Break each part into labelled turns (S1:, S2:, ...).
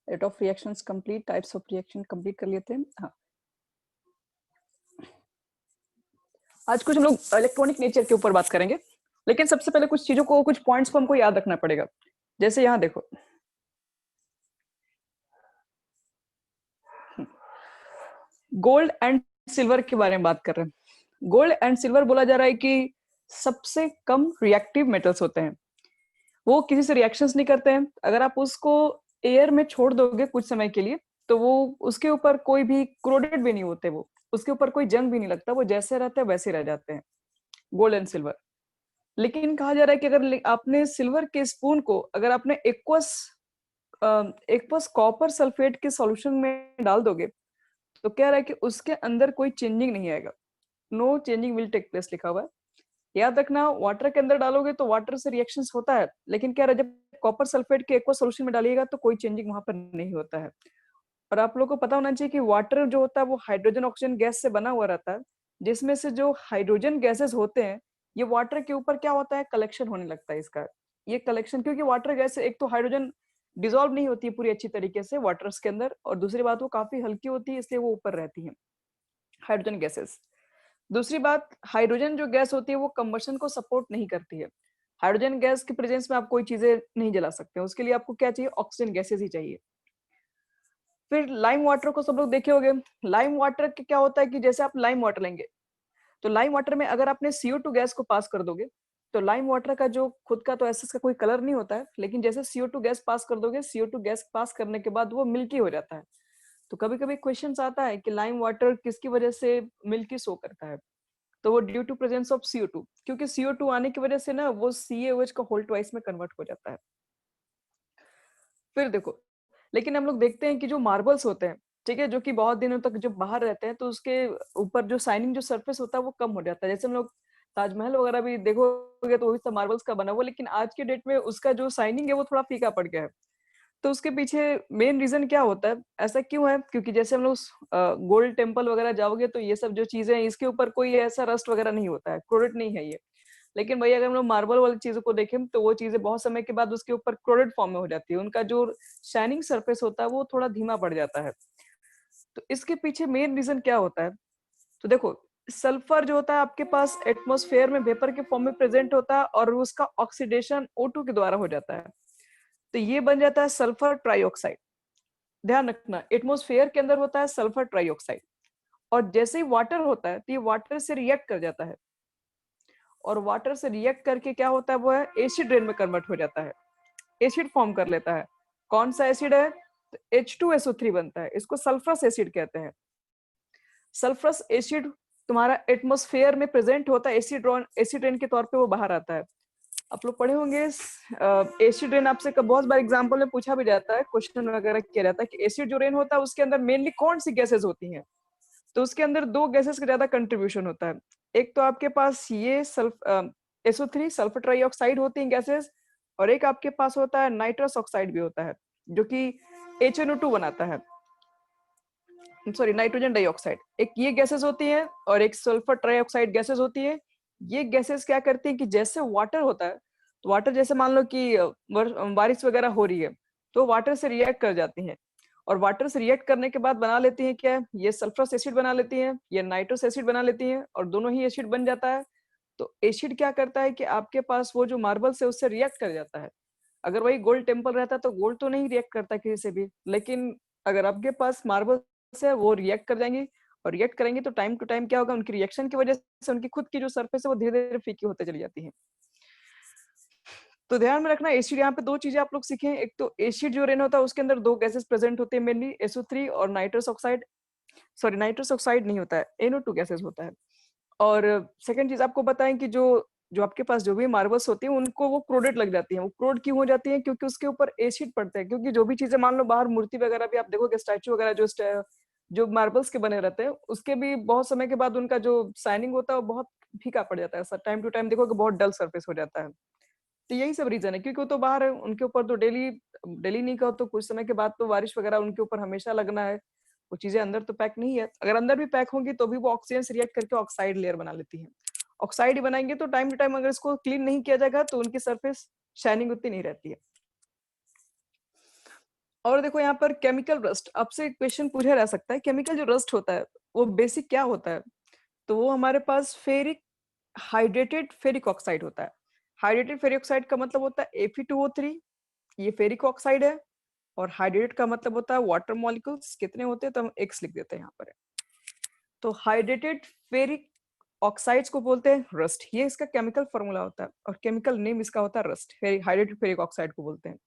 S1: Rate of reactions complete, types of reaction complete कर लेते हैं। हाँ, आज कुछ हम लोग इलेक्ट्रॉनिक नेचर के ऊपर बात करेंगे, लेकिन सबसे पहले कुछ चीजों को, कुछ पॉइंट्स को हमको याद रखना पड़ेगा। जैसे यहाँ देखो, गोल्ड एंड सिल्वर के बारे में बात कर रहे हैं। गोल्ड एंड सिल्वर बोला जा रहा है कि सबसे कम रिएक्टिव मेटल्स होते हैं। वो किसी से रिएक्शंस नहीं करते हैं। अगर आप उसको एयर में छोड़ दोगे कुछ समय के लिए, तो वो उसके ऊपर कोई भी क्रोडेड भी नहीं होते, वो उसके ऊपर कोई जंग भी नहीं लगता, वो जैसे रहते हैं वैसे रह जाते हैं, गोल्ड एंड सिल्वर। लेकिन कहा जा रहा है कि अगर आपने सिल्वर के स्पून को अगर आपने एक्वस कॉपर सल्फेट के सॉल्यूशन में डाल दोगे, तो कह रहा है कि उसके अंदर कोई चेंजिंग नहीं आएगा, no changing will take place लिखा हुआ है। याद रखना, वाटर के अंदर डालोगे तो वाटर से रिएक्शंस होता है, लेकिन क्या रहा, जब कॉपर सल्फेट के एक्वा सॉल्यूशन में डालिएगा तो कोई चेंजिंग वहां पर नहीं होता है। और आप लोगों को पता होना चाहिए कि वाटर जो होता है वो हाइड्रोजन ऑक्सीजन गैस से बना हुआ रहता है, जिसमें से जो हाइड्रोजन गैसेस होते हैं, ये वाटर के ऊपर क्या होता है, कलेक्शन होने लगता है इसका। ये कलेक्शन, क्योंकि वाटर गैस एक तो हाइड्रोजन डिजोल्व नहीं होती है पूरी अच्छी तरीके से वाटर्स के अंदर, और दूसरी बात वो काफी हल्की होती है, इसलिए वो ऊपर रहती है हाइड्रोजन गैसेस। दूसरी बात, हाइड्रोजन जो गैस होती है वो कंबशन को सपोर्ट नहीं करती है। हाइड्रोजन गैस के प्रेजेंस में आप कोई चीजें नहीं जला सकते, उसके लिए आपको क्या चाहिए, ऑक्सीजन गैसेस ही चाहिए। फिर लाइम वाटर को सब लोग देखे होंगे। लाइम वाटर के क्या होता है कि जैसे आप लाइम वाटर लेंगे, तो लाइम वाटर में अगर आपने CO2 गैस को पास कर दोगे, तो लाइम वाटर का जो खुद का तो ऐसा इसका कोई कलर नहीं होता है, लेकिन जैसे CO2 गैस पास कर दोगे, CO2 गैस पास करने के बाद वो मिल्की हो जाता है। तो कभी कभी क्वेश्चन आता है कि लाइम वाटर किसकी वजह से मिल्की शो करता है, तो वो due to presence of CO2, क्योंकि CO2 आने की वजह से ना वो CaOH का होल ट्वाइस में कन्वर्ट हो जाता है। फिर देखो, लेकिन हम लोग देखते हैं कि जो मार्बल्स होते हैं, ठीक है, जो कि बहुत दिनों तक जब बाहर रहते हैं तो उसके ऊपर जो शाइनिंग जो सरफेस होता है वो कम हो जाता है। जैसे हम लोग ताजमहल वगैरह भी देखोगे तो वही सब मार्बल्स का बना हुआ, लेकिन आज के डेट में उसका जो शाइनिंग है वो थोड़ा फीका पड़ गया है। तो उसके पीछे मेन रीजन क्या होता है, ऐसा क्यों है, क्योंकि जैसे हम लोग गोल्ड टेम्पल वगैरह जाओगे तो ये सब जो चीजें हैं इसके ऊपर कोई ऐसा रस्ट वगैरह नहीं होता है, क्रोडेट नहीं है ये। लेकिन वही अगर हम लोग मार्बल वाली चीजों को देखें तो वो चीजें बहुत समय के बाद उसके ऊपर क्रोडेट फॉर्म में हो जाती है, उनका जो शाइनिंग सरफेस होता है वो थोड़ा धीमा पड़ जाता है। तो इसके पीछे मेन रीजन क्या होता है, तो देखो, सल्फर जो होता है आपके पास एटमॉस्फेयर में वेपर के फॉर्म में प्रेजेंट होता है और उसका ऑक्सीडेशन O2 के द्वारा हो जाता है, तो ये बन जाता है सल्फर ट्राइऑक्साइड। ध्यान रखना, एटमॉस्फेयर के अंदर होता है सल्फर ट्राइऑक्साइड, और जैसे ही वाटर होता है तो ये वाटर से रिएक्ट कर जाता है, और वाटर से रिएक्ट करके क्या होता है, वो है एसिड रेन में कन्वर्ट हो जाता है, एसिड फॉर्म कर लेता है। कौन सा एसिड है, तो H2SO3 बनता है, इसको सल्फरस एसिड कहते हैं। सल्फरस एसिड तुम्हारा एटमॉस्फेयर में प्रेजेंट होता है, एसिड रेन के तौर पे वो बाहर आता है। आप लोग पढ़े होंगे एसिड रेन, आपसे बहुत बार एग्जांपल में पूछा भी जाता है, क्वेश्चन वगैरह किया जाता है कि एसिड जो रेन होता है उसके अंदर मेनली कौन सी गैसेस होती हैं, तो उसके अंदर दो गैसेस का ज्यादा कंट्रीब्यूशन होता है। एक तो आपके पास ये SO3 सल्फर ट्राइऑक्साइड होती हैं गैसेस, और एक आपके पास होता है नाइट्रस ऑक्साइड भी होता है, जो कि HNO2 बनाता है, सॉरी नाइट्रोजन डाइऑक्साइड। एक ये गैसेस होती हैं और एक सल्फर ट्राइऑक्साइड गैसेस होती है। ये गैसेस क्या करती हैं कि जैसे वाटर होता है, तो वाटर जैसे मान लो कि बारिश वगैरह हो रही है, तो वाटर से रिएक्ट कर जाती हैं, और वाटर से रिएक्ट करने के बाद बना लेती हैं क्या, ये सल्फरस एसिड बना लेती हैं, ये नाइट्रस एसिड बना लेती हैं, और दोनों ही एसिड बन जाता है। तो एसिड क्या करता है कि आपके पास वो जो मार्बल से उससे रिएक्ट कर जाता है। अगर वही गोल्ड टेम्पल रहता तो गोल्ड तो नहीं रिएक्ट करता किसी से भी, लेकिन अगर आपके पास मार्बल से वो रिएक्ट कर जाएंगी, और रिएक्ट करेंगे तो टाइम टू टाइम क्या होगा, उनकी रिएक्शन की वजह से उनकी खुद की जो सरफेस है वो धीरे धीरे फीकी होते चली जाती है। तो ध्यान में रखना, एसिड यहाँ पे दो चीजें आप लोग सीखे, एक तो एसिड जो रेन होता है उसके अंदर दो गैसेस प्रेजेंट होते हैं मेनली, SO3 और nitrous oxide, sorry nitrous oxide नहीं होता है, NO2 गैसेस होता है। और सेकंड चीज आपको बताएं कि जो जो आपके पास जो भी मार्बल्स होती हैं उनको वो क्रोडेट लग जाती हैं। वो क्रोड क्यों हो जाती हैं, क्योंकि उसके ऊपर एसिड पड़ते हैं। क्योंकि जो भी चीजें मान लो बाहर मूर्ति वगैरह भी आप देखोगे, स्टैचू वगैरह जो मार्बल्स के बने रहते हैं, उसके भी बहुत समय के बाद उनका जो शाइनिंग होता है वो बहुत फीका पड़ जाता है, टाइम टू टाइम देखोगे बहुत डल सरफेस हो जाता है। तो यही सब रीजन है, क्योंकि वो तो बाहर है, उनके ऊपर तो डेली डेली नहीं कहो तो कुछ समय के बाद तो बारिश वगैरह उनके ऊपर हमेशा लगना है। वो चीजें अंदर तो पैक नहीं है, अगर अंदर भी पैक होंगी तो भी वो ऑक्सीजन से रिएक्ट करके ऑक्साइड लेयर बना लेती है। ऑक्साइड ही बनाएंगे तो टाइम टू टाइम अगर इसको क्लीन नहीं किया जाएगा तो उनकी सरफेस शाइनिंग उतनी नहीं रहती है। और देखो यहाँ पर केमिकल रस्ट, आपसे क्वेश्चन पूछा जा सकता है केमिकल जो रस्ट होता है वो बेसिक क्या होता है, तो वो हमारे पास फेरिक हाइड्रेटेड फेरिक ऑक्साइड होता है। हाइड्रेटेड फेरिक ऑक्साइड का मतलब होता है Fe2O3, ये फेरिक ऑक्साइड है। और हाइड्रेटेड का मतलब होता है वाटर मॉलिक्यूल्स कितने होते हैं, तो हम एक्स लिख देते हैं यहाँ पर। तो हाइड्रेटेड फेरिक ऑक्साइड्स को बोलते हैं रस्ट, ये इसका केमिकल फॉर्मूला होता है और केमिकल नेम इसका होता है रस्ट, हाइड्रेटेड फेरिक ऑक्साइड को बोलते हैं।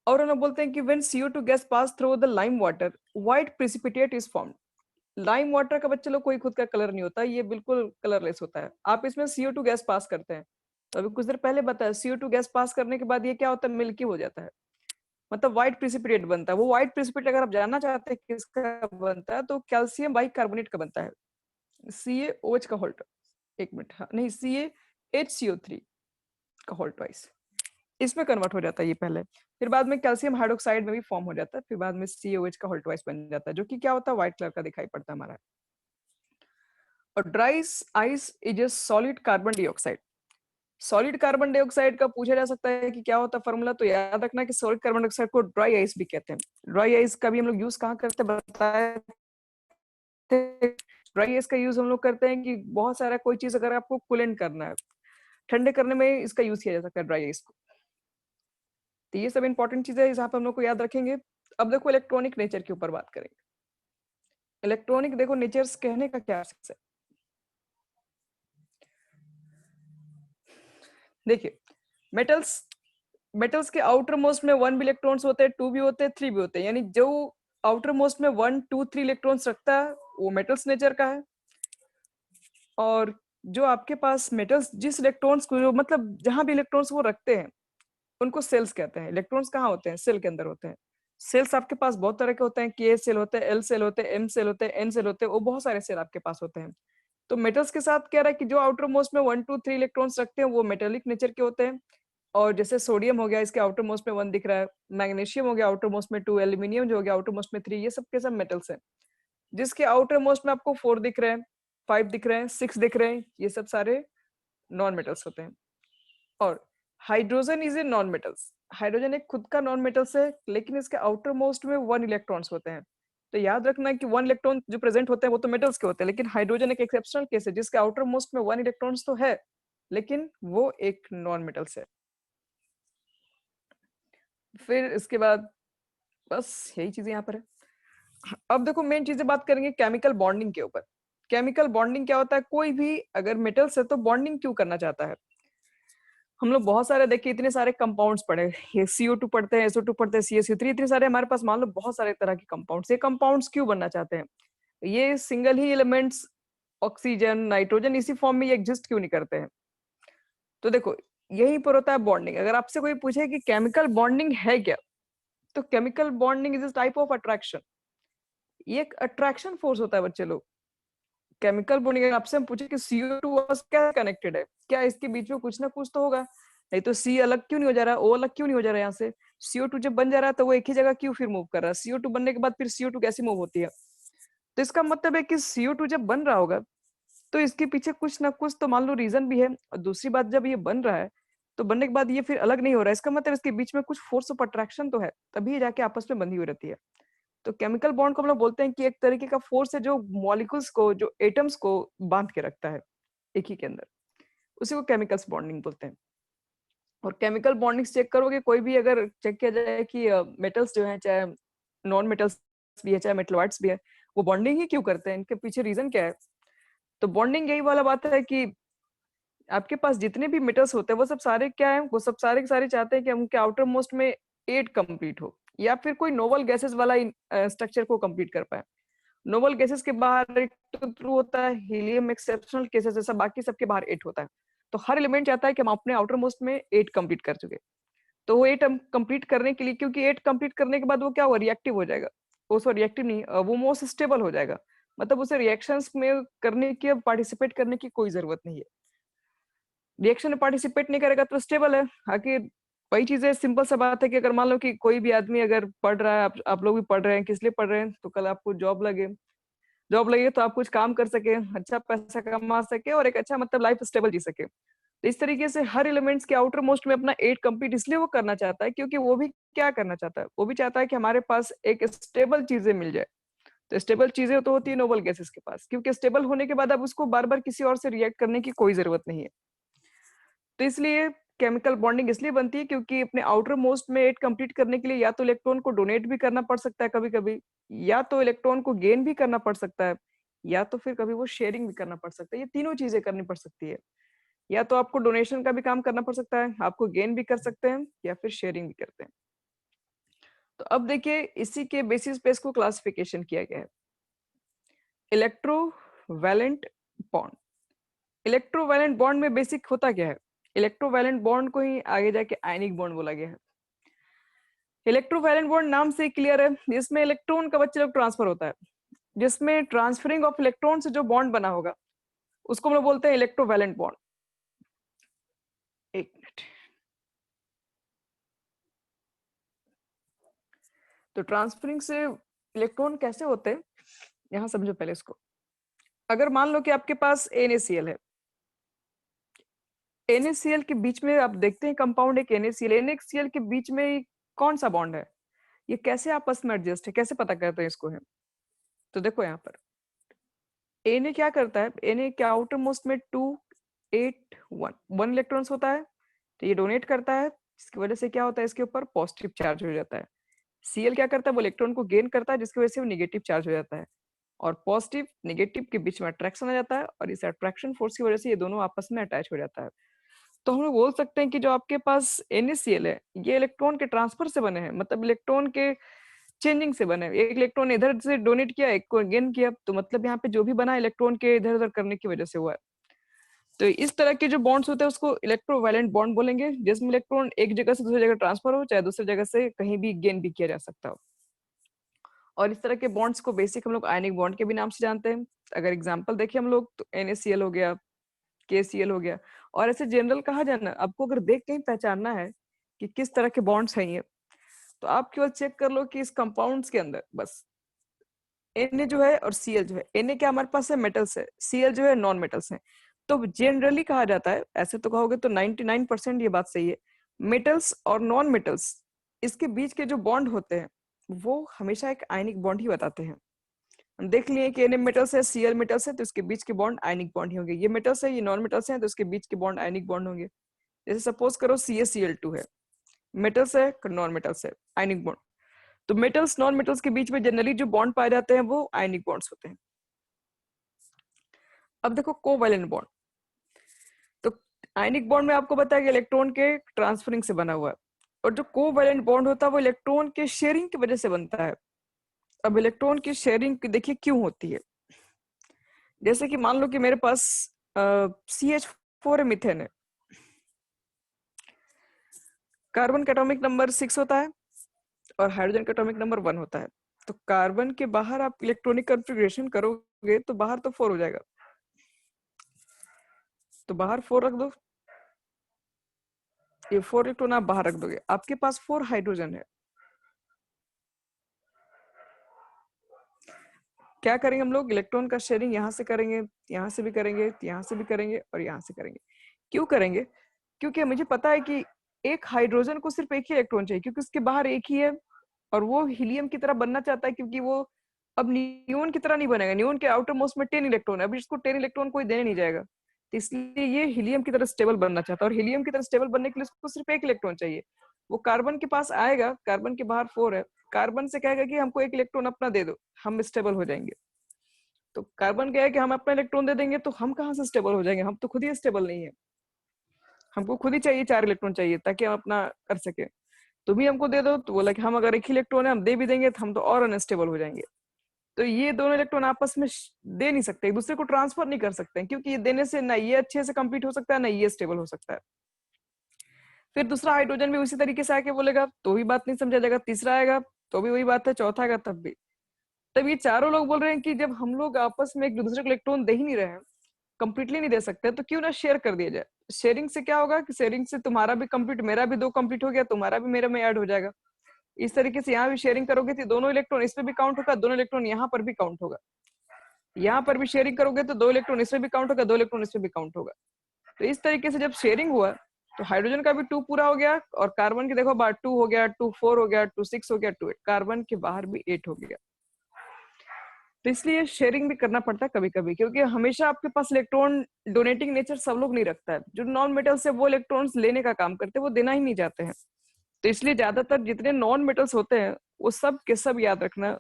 S1: और हम बोलते हैं कि when CO2 gas pass through the lime water white precipitate is formed. Lime water का बच्चे लोग कोई खुद का कलर नहीं होता, ये बिल्कुल कलरलेस होता है। आप इसमें CO2 गैस पास करते हैं, तो अभी कुछ देर पहले बताया CO2 गैस पास करने के बाद ये क्या होता है, मिल्की हो जाता है, मतलब व्हाइट प्रेसिपिटेट बनता है। वो व्हाइट प्रेसिपिटेट अगर आप जानना चाहते हैं किसका बनता है, तो कैल्शियम बाइकार्बोनेट का बनता है, CaOH का होल्ट, एक मिनट, हाँ नहीं, CaHCO3 का होल्ट ट्वाइस, इसमें कन्वर्ट हो जाता है ये पहले, फिर बाद में कैल्शियम हाइड्रोक्साइड में भी फॉर्म हो जाता है, फिर बाद में CaOH का होल्ट ट्वाइस बन जाता है, जो कि क्या होता है, व्हाइट कलर का दिखाई पड़ता है हमारा। और dry ice is a solid carbon dioxide. Solid carbon dioxide का पूछा जा सकता है कि क्या होता है फॉर्मूला, तो याद रखना कि सॉलिड कार्बन डाइऑक्साइड को ड्राई आइस भी कहते हैं। ड्राई आइस का भी हम लोग यूज कहाँ करते हैं बताए थे। ड्राई आइस का यूज हम लोग करते हैं कि बहुत सारा कोई चीज अगर आपको कूलेंट करना है, ठंडे करने में इसका यूज किया जा सकता है ड्राई आइस को। तो ये सब इंपॉर्टेंट चीजें यहाँ पे हम लोग को याद रखेंगे। अब देखो इलेक्ट्रॉनिक नेचर के ऊपर बात करेंगे। इलेक्ट्रॉनिक देखो नेचर्स कहने का क्या अर्थ है, देखिए मेटल्स, मेटल्स के आउटर मोस्ट में 1 भी इलेक्ट्रॉन्स होते हैं, 2 भी होते हैं, 3 भी होते हैं, यानी जो आउटर मोस्ट में 1 2 3 इलेक्ट्रॉन्स रखता है वो मेटल्स नेचर का है। और जो आपके पास मेटल्स जिस इलेक्ट्रॉन्स को मतलब जहां भी इलेक्ट्रॉन्स वो रखते हैं उनको सेल्स कहते हैं। इलेक्ट्रॉन्स कहाँ होते हैं, सेल के अंदर होते हैं। सेल्स आपके पास बहुत तरह के होते हैं, के सेल होते हैं, एल सेल होते हैं, एम सेल होते हैं, एन सेल होते हैं, वो बहुत सारे सेल आपके पास होते हैं। तो मेटल्स के साथ क्या रहा है कि जो आउटर मोस्ट में 1 2 3 इलेक्ट्रॉन्स रखते हैं वो मेटेलिक नेचर के होते हैं। और जैसे सोडियम हो गया, इसके आउटर मोस्ट में 1 दिख रहा है, मैग्नीशियम हो गया आउटर मोस्ट में 2, एल्यूमिनियम जो हो गया आउटर मोस्ट में 3, ये सब के सब मेटल्स हैं। जिसके आउटर मोस्ट में आपको 4 दिख रहे हैं, 5 दिख रहे हैं, 6 दिख रहे हैं, ये सब सारे नॉन मेटल्स होते हैं। और hydrogen is a non metals, hydrogen एक खुद का नॉन मेटल्स है, लेकिन इसके आउटर मोस्ट में 1 इलेक्ट्रॉन्स होते हैं। तो याद रखना कि 1 इलेक्ट्रॉन जो प्रेजेंट होते हैं वो तो मेटल्स के होते हैं, लेकिन हाइड्रोजन एक एक्सेप्शनल केस है जिसके आउटर मोस्ट में 1 इलेक्ट्रॉन्स तो है, लेकिन वो एक नॉन मेटल्स है। फिर इसके बाद बस यही चीजें यहाँ पर है। अब देखो मेन चीजें बात करेंगे केमिकल बॉन्डिंग के ऊपर। केमिकल बॉन्डिंग क्या होता है, कोई भी अगर मेटल्स है तो बॉन्डिंग क्यों करना चाहता है। हम लोग बहुत सारे देखिए इतने सारे कंपाउंड्स पढ़े, ये CO2 पढ़ते हैं, SO2 पढ़ते हैं, CaCO3, इतने सारे हमारे पास मान लो बहुत सारे तरह के कंपाउंड्स। ये कंपाउंड्स क्यों बनना चाहते हैं, ये सिंगल ही एलिमेंट्स ऑक्सीजन नाइट्रोजन इसी फॉर्म में ये एग्जिस्ट क्यों नहीं करते हैं। तो देखो यही पर होता है बॉन्डिंग। अगर आपसे कोई पूछे कि केमिकल बॉन्डिंग है क्या, तो chemical bonding is type of attraction, ये एक अट्रैक्शन फोर्स होता है बच्चे लोग। केमिकल बॉन्डिंग अगर आपसे हम पूछे कि CO2 क्या कनेक्टेड है, क्या इसके बीच में कुछ ना कुछ तो होगा, नहीं तो C अलग क्यों नहीं हो जा रहा, O अलग क्यों नहीं हो जा रहा है। यहाँ से CO2 जब बन जा रहा है तो वो एक ही जगह क्यों फिर मूव कर रहा है, CO2 बनने के बाद फिर CO2 कैसे मूव होती है। तो इसका मतलब है कि CO2 जब बन रहा होगा तो इसके पीछे कुछ ना कुछ तो मान लो रीजन भी है। और दूसरी बात, जब ये बन रहा है तो बनने के बाद ये फिर अलग नहीं हो रहा है, इसका मतलब इसके बीच में कुछ फोर्स ऑफ अट्रैक्शन तो है, तभी ये जाके आपस में बंधी हुई रहती है। तो केमिकल बॉन्ड को हम लोग बोलते हैं कि एक तरीके का फोर्स है जो मॉलिक्यूल्स को, जो एटम्स को बांध के रखता है एक ही के अंदर, उसी को केमिकल्स बॉन्डिंग बोलते हैं। और केमिकल बॉन्डिंग चेक करोगे, कोई भी अगर चेक किया जाए कि मेटल्स जो है, चाहे नॉन मेटल्स भी है चाहे मेटलॉइड्स भी है, वो बॉन्डिंग ही क्यों करते हैं, इनके पीछे रीजन क्या है। तो बॉन्डिंग यही वाला बात है कि आपके पास जितने भी मेटल्स होते हैं वो सब सारे क्या है, वो सब सारे के सारे चाहते हैं कि उनके आउटर मोस्ट में 8 कंप्लीट हो, या फिर कोई नोबल गैसेस वाला स्ट्रक्चर को कंप्लीट कर पाए। नोबल गैसेस के बाहर एक तो ट्रू होता है, हीलियम एक्सेप्शनल केसेस ऐसा, बाकी सबके बाहर 8 होता है। तो हर एलिमेंट चाहता है कि हम अपने आउटर मोस्ट में 8 कंप्लीट कर चुके। तो वो 8 हम कंप्लीट करने के लिए, क्योंकि 8 कंप्लीट करने के बाद वो क्या हुआ, रिएक्टिव हो जाएगा, वो सो रिएक्टिव नहीं, वो मोस्ट स्टेबल हो जाएगा, मतलब उसे रिएक्शंस में करने की, पार्टिसिपेट करने की कोई जरूरत नहीं है। रिएक्शन में पार्टिसिपेट नहीं करेगा तो स्टेबल है। आखिर वही चीजें, सिंपल सा बात है कि अगर मान लो कि कोई भी आदमी अगर पढ़ रहा है, आप लोग भी पढ़ रहे हैं, किस लिए पढ़ रहे हैं, तो कल आपको जॉब लगे, जॉब लगे तो आप कुछ काम कर सके, अच्छा पैसा कमा सके और एक अच्छा मतलब लाइफ स्टेबल जी सके। तो इस तरीके से हर एलिमेंट्स के आउटर मोस्ट में अपना 8 कंप्लीट इसलिए वो करना चाहता है क्योंकि वो भी क्या करना चाहता है, वो भी चाहता है कि हमारे पास एक स्टेबल चीजें मिल जाए। तो स्टेबल चीजें तो होती है नोबल गैसेस के पास, क्योंकि स्टेबल होने के बाद अब उसको बार बार किसी और से रिएक्ट करने की कोई जरूरत नहीं है। तो इसलिए केमिकल बॉन्डिंग इसलिए बनती है क्योंकि अपने आउटर मोस्ट में 8 कंप्लीट करने के लिए या तो इलेक्ट्रॉन को डोनेट भी करना पड़ सकता है कभी कभी, या तो इलेक्ट्रॉन को गेन भी करना पड़ सकता है, या तो फिर कभी वो शेयरिंग भी करना पड़ सकता है। ये तीनों चीजें करनी पड़ सकती है। या तो आपको डोनेशन का भी काम करना पड़ सकता है, आपको गेन भी कर सकते हैं, या फिर शेयरिंग भी करते हैं। तो अब देखिए इसी के बेसिस पे इसको क्लासिफिकेशन किया गया है। Electrovalent bond. इलेक्ट्रोवैलेंट बॉन्ड में बेसिक होता क्या है? इलेक्ट्रोवैलेंट बॉन्ड को ही आगे जाके आयनिक बॉन्ड बोला गया है। इलेक्ट्रोवैलेंट बॉन्ड नाम से क्लियर है, जिसमें इलेक्ट्रॉन का बच्चे लोग ट्रांसफर होता है, जिसमें ट्रांसफरिंग ऑफ इलेक्ट्रॉन से जो बॉन्ड बना होगा उसको हम लोग बोलते हैं इलेक्ट्रोवैलेंट बॉन्ड। एक मिनट। तो ट्रांसफरिंग से इलेक्ट्रॉन कैसे होते हैं यहां समझो पहले इसको। अगर मान लो कि आपके पास NaCl है, NaCl के बीच में आप देखते हैं कंपाउंड एक NaCl के बीच में कौन सा बॉन्ड है, ये कैसे आपस में एडजस्ट है, कैसे पता करते हैं इसको है? तो देखो यहाँ पर Na क्या करता है, Na के आउटर मोस्ट में 2 8 1 इलेक्ट्रॉन्स होता है, तो ये डोनेट करता है, जिसकी वजह से क्या होता है, इसके ऊपर पॉजिटिव चार्ज हो जाता है। Cl क्या करता है, वो इलेक्ट्रॉन को गेन करता है, जिसकी वजह से वो निगेटिव चार्ज हो जाता है, और पॉजिटिव निगेटिव के बीच में अट्रैक्शन आ जाता है, और इस अट्रैक्शन फोर्स की वजह से ये दोनों आपस में अटैच हो जाता है। तो हम लोग बोल सकते हैं कि जो आपके पास NaCl है ये इलेक्ट्रॉन के ट्रांसफर से बने हैं, मतलब इलेक्ट्रॉन के चेंजिंग से बने हैं। एक इलेक्ट्रॉन इधर से डोनेट किया, एक को गेन किया, तो मतलब यहाँ पे जो भी बना इलेक्ट्रॉन के इधर उधर करने की वजह से हुआ है। तो इस तरह के जो बॉन्ड्स होते हैं उसको इलेक्ट्रोवैलेंट बॉन्ड बोलेंगे, जिसमें इलेक्ट्रॉन एक जगह से दूसरी जगह ट्रांसफर हो, चाहे दूसरी जगह से कहीं भी गेन भी किया जा सकता हो। और इस तरह के बॉन्ड्स को बेसिक हम लोग आयनिक बॉन्ड के भी नाम से जानते हैं। अगर एग्जांपल देखें हम लोग तो NaCl हो गया, KCl हो गया, और ऐसे जनरल कहा जाना, आपको अगर देख के ही पहचानना है कि किस तरह के बॉन्ड्स हैं ये, तो आप केवल चेक कर लो कि इस कंपाउंड्स के अंदर बस Na जो है और Cl जो है, Na क्या हमारे पास है, मेटल्स है, Cl जो है नॉन मेटल्स है। तो जनरली कहा जाता है, ऐसे तो कहोगे तो 99% ये बात सही है, मेटल्स और नॉन मेटल्स इसके बीच के जो बॉन्ड होते हैं वो हमेशा एक आयनिक बॉन्ड ही बताते हैं। हम देख लिए कि Na मेटल्स है, Cl मेटल्स है, तो इसके बीच के बॉन्ड आयनिक बॉन्ड ही होंगे। ये मेटल्स है, ये नॉन मेटल्स हैं, तो इसके बीच के बॉन्ड आयनिक बॉन्ड होंगे। जैसे सपोज करो CaCl2 है, मेटल्स है, नॉन मेटल्स है, आयनिक बॉन्ड। तो मेटल्स नॉन मेटल्स के बीच में जनरली जो बॉन्ड पाए जाते हैं वो आयनिक बॉन्ड्स होते हैं। अब देखो कोवैलेंट बॉन्ड। तो आयनिक बॉन्ड में आपको पता है कि इलेक्ट्रॉन के ट्रांसफरिंग से बना हुआ है, और जो कोवैलेंट बॉन्ड होता है वो इलेक्ट्रॉन के शेयरिंग की वजह से बनता है। अब इलेक्ट्रॉन की शेयरिंग देखिए क्यों होती है। जैसे कि मान लो कि मेरे पास CH4 है, मीथेन है, कार्बन का एटॉमिक नंबर 6 होता है और हाइड्रोजन का एटॉमिक नंबर 1 होता है। तो कार्बन के बाहर आप इलेक्ट्रॉनिक कॉन्फ़िगरेशन करोगे तो बाहर तो 4 हो जाएगा, तो बाहर 4 रख दो, ये 4 इलेक्ट्रॉन आप बाहर रख दोगे, आपके पास 4 हाइड्रोजन है। क्या करेंगे हम लोग, इलेक्ट्रॉन का शेयरिंग यहाँ से करेंगे, यहाँ से भी करेंगे, यहाँ से भी करेंगे, और यहाँ से करेंगे। क्यों करेंगे? क्योंकि मुझे पता है कि एक हाइड्रोजन को सिर्फ एक ही इलेक्ट्रॉन चाहिए, क्योंकि उसके बाहर एक ही है, और वो हीलियम की तरह बनना चाहता है, क्योंकि वो अब नियोन की तरह नहीं बनेगा। नियोन के आउटर मोस्ट में 10 इलेक्ट्रॉन है, अभी इसको 10 इलेक्ट्रॉन कोई देने नहीं जाएगा, तो इसलिए ये हीलियम की तरह स्टेबल बनना चाहता है, और हीलियम की तरह स्टेबल बनने के लिए उसको सिर्फ एक इलेक्ट्रॉन चाहिए। वो कार्बन के पास आएगा, कार्बन के बाहर 4 है, कार्बन से कहेगा कि हमको एक इलेक्ट्रॉन अपना दे दो, हम स्टेबल हो जाएंगे। तो कार्बन क्या है कि हम अपना इलेक्ट्रॉन दे देंगे तो हम कहाँ से स्टेबल हो जाएंगे, हम तो खुद ही स्टेबल नहीं है, हमको खुद ही चाहिए 4 इलेक्ट्रॉन चाहिए ताकि हम अपना कर सके। तुम ही हमको दे दो, तो बोला कि हम अगर एक ही इलेक्ट्रॉन है हम दे भी देंगे तो हम तो और अनस्टेबल हो जाएंगे। तो ये दोनों इलेक्ट्रॉन आपस में दे नहीं सकते, एक दूसरे को ट्रांसफर नहीं कर सकते, क्योंकि ये देने से ना ये अच्छे से कंप्लीट हो सकता है ना ये स्टेबल हो सकता है। फिर दूसरा हाइड्रोजन भी उसी तरीके से आके बोलेगा तो भी बात नहीं समझा जाएगा, तीसरा आएगा तो भी वही बात है, चौथा आएगा तब भी। तब ये चारों लोग बोल रहे हैं कि जब हम लोग आपस में एक दूसरे को इलेक्ट्रॉन दे ही नहीं रहे हैं, कंप्लीटली नहीं दे सकते, तो क्यों ना शेयर कर दिया जाए। शेयरिंग से क्या होगा कि शेयरिंग से तुम्हारा भी कंप्लीट, मेरा भी 2 कंप्लीट हो गया, तुम्हारा भी मेरा में ऐड हो जाएगा। इस तरीके से यहाँ भी शेयरिंग करोगे तो दोनों इलेक्ट्रॉन इसमें भी काउंट होगा, दोनों इलेक्ट्रॉन यहाँ पर भी काउंट होगा। यहाँ पर भी शेयरिंग करोगे तो 2 इलेक्ट्रॉन इसमें भी काउंट होगा, 2 इलेक्ट्रॉन इसमें भी काउंट होगा। तो इस तरीके से जब शेयरिंग हुआ तो हाइड्रोजन का भी 2 पूरा हो गया, और कार्बन के देखो बाहर 2 हो गया, 2 4 हो गया, 2 6 हो गया, 2 8, कार्बन के बाहर भी 8 हो गया। तो इसलिए शेयरिंग भी करना पड़ता है कभी कभी, क्योंकि हमेशा आपके पास इलेक्ट्रॉन डोनेटिंग नेचर सब लोग नहीं रखता है। जो नॉन मेटल्स है वो इलेक्ट्रॉन्स लेने का काम करते हैं, वो देना ही नहीं चाहते हैं। तो इसलिए ज्यादातर जितने नॉन मेटल्स होते हैं वो सब के सब याद रखना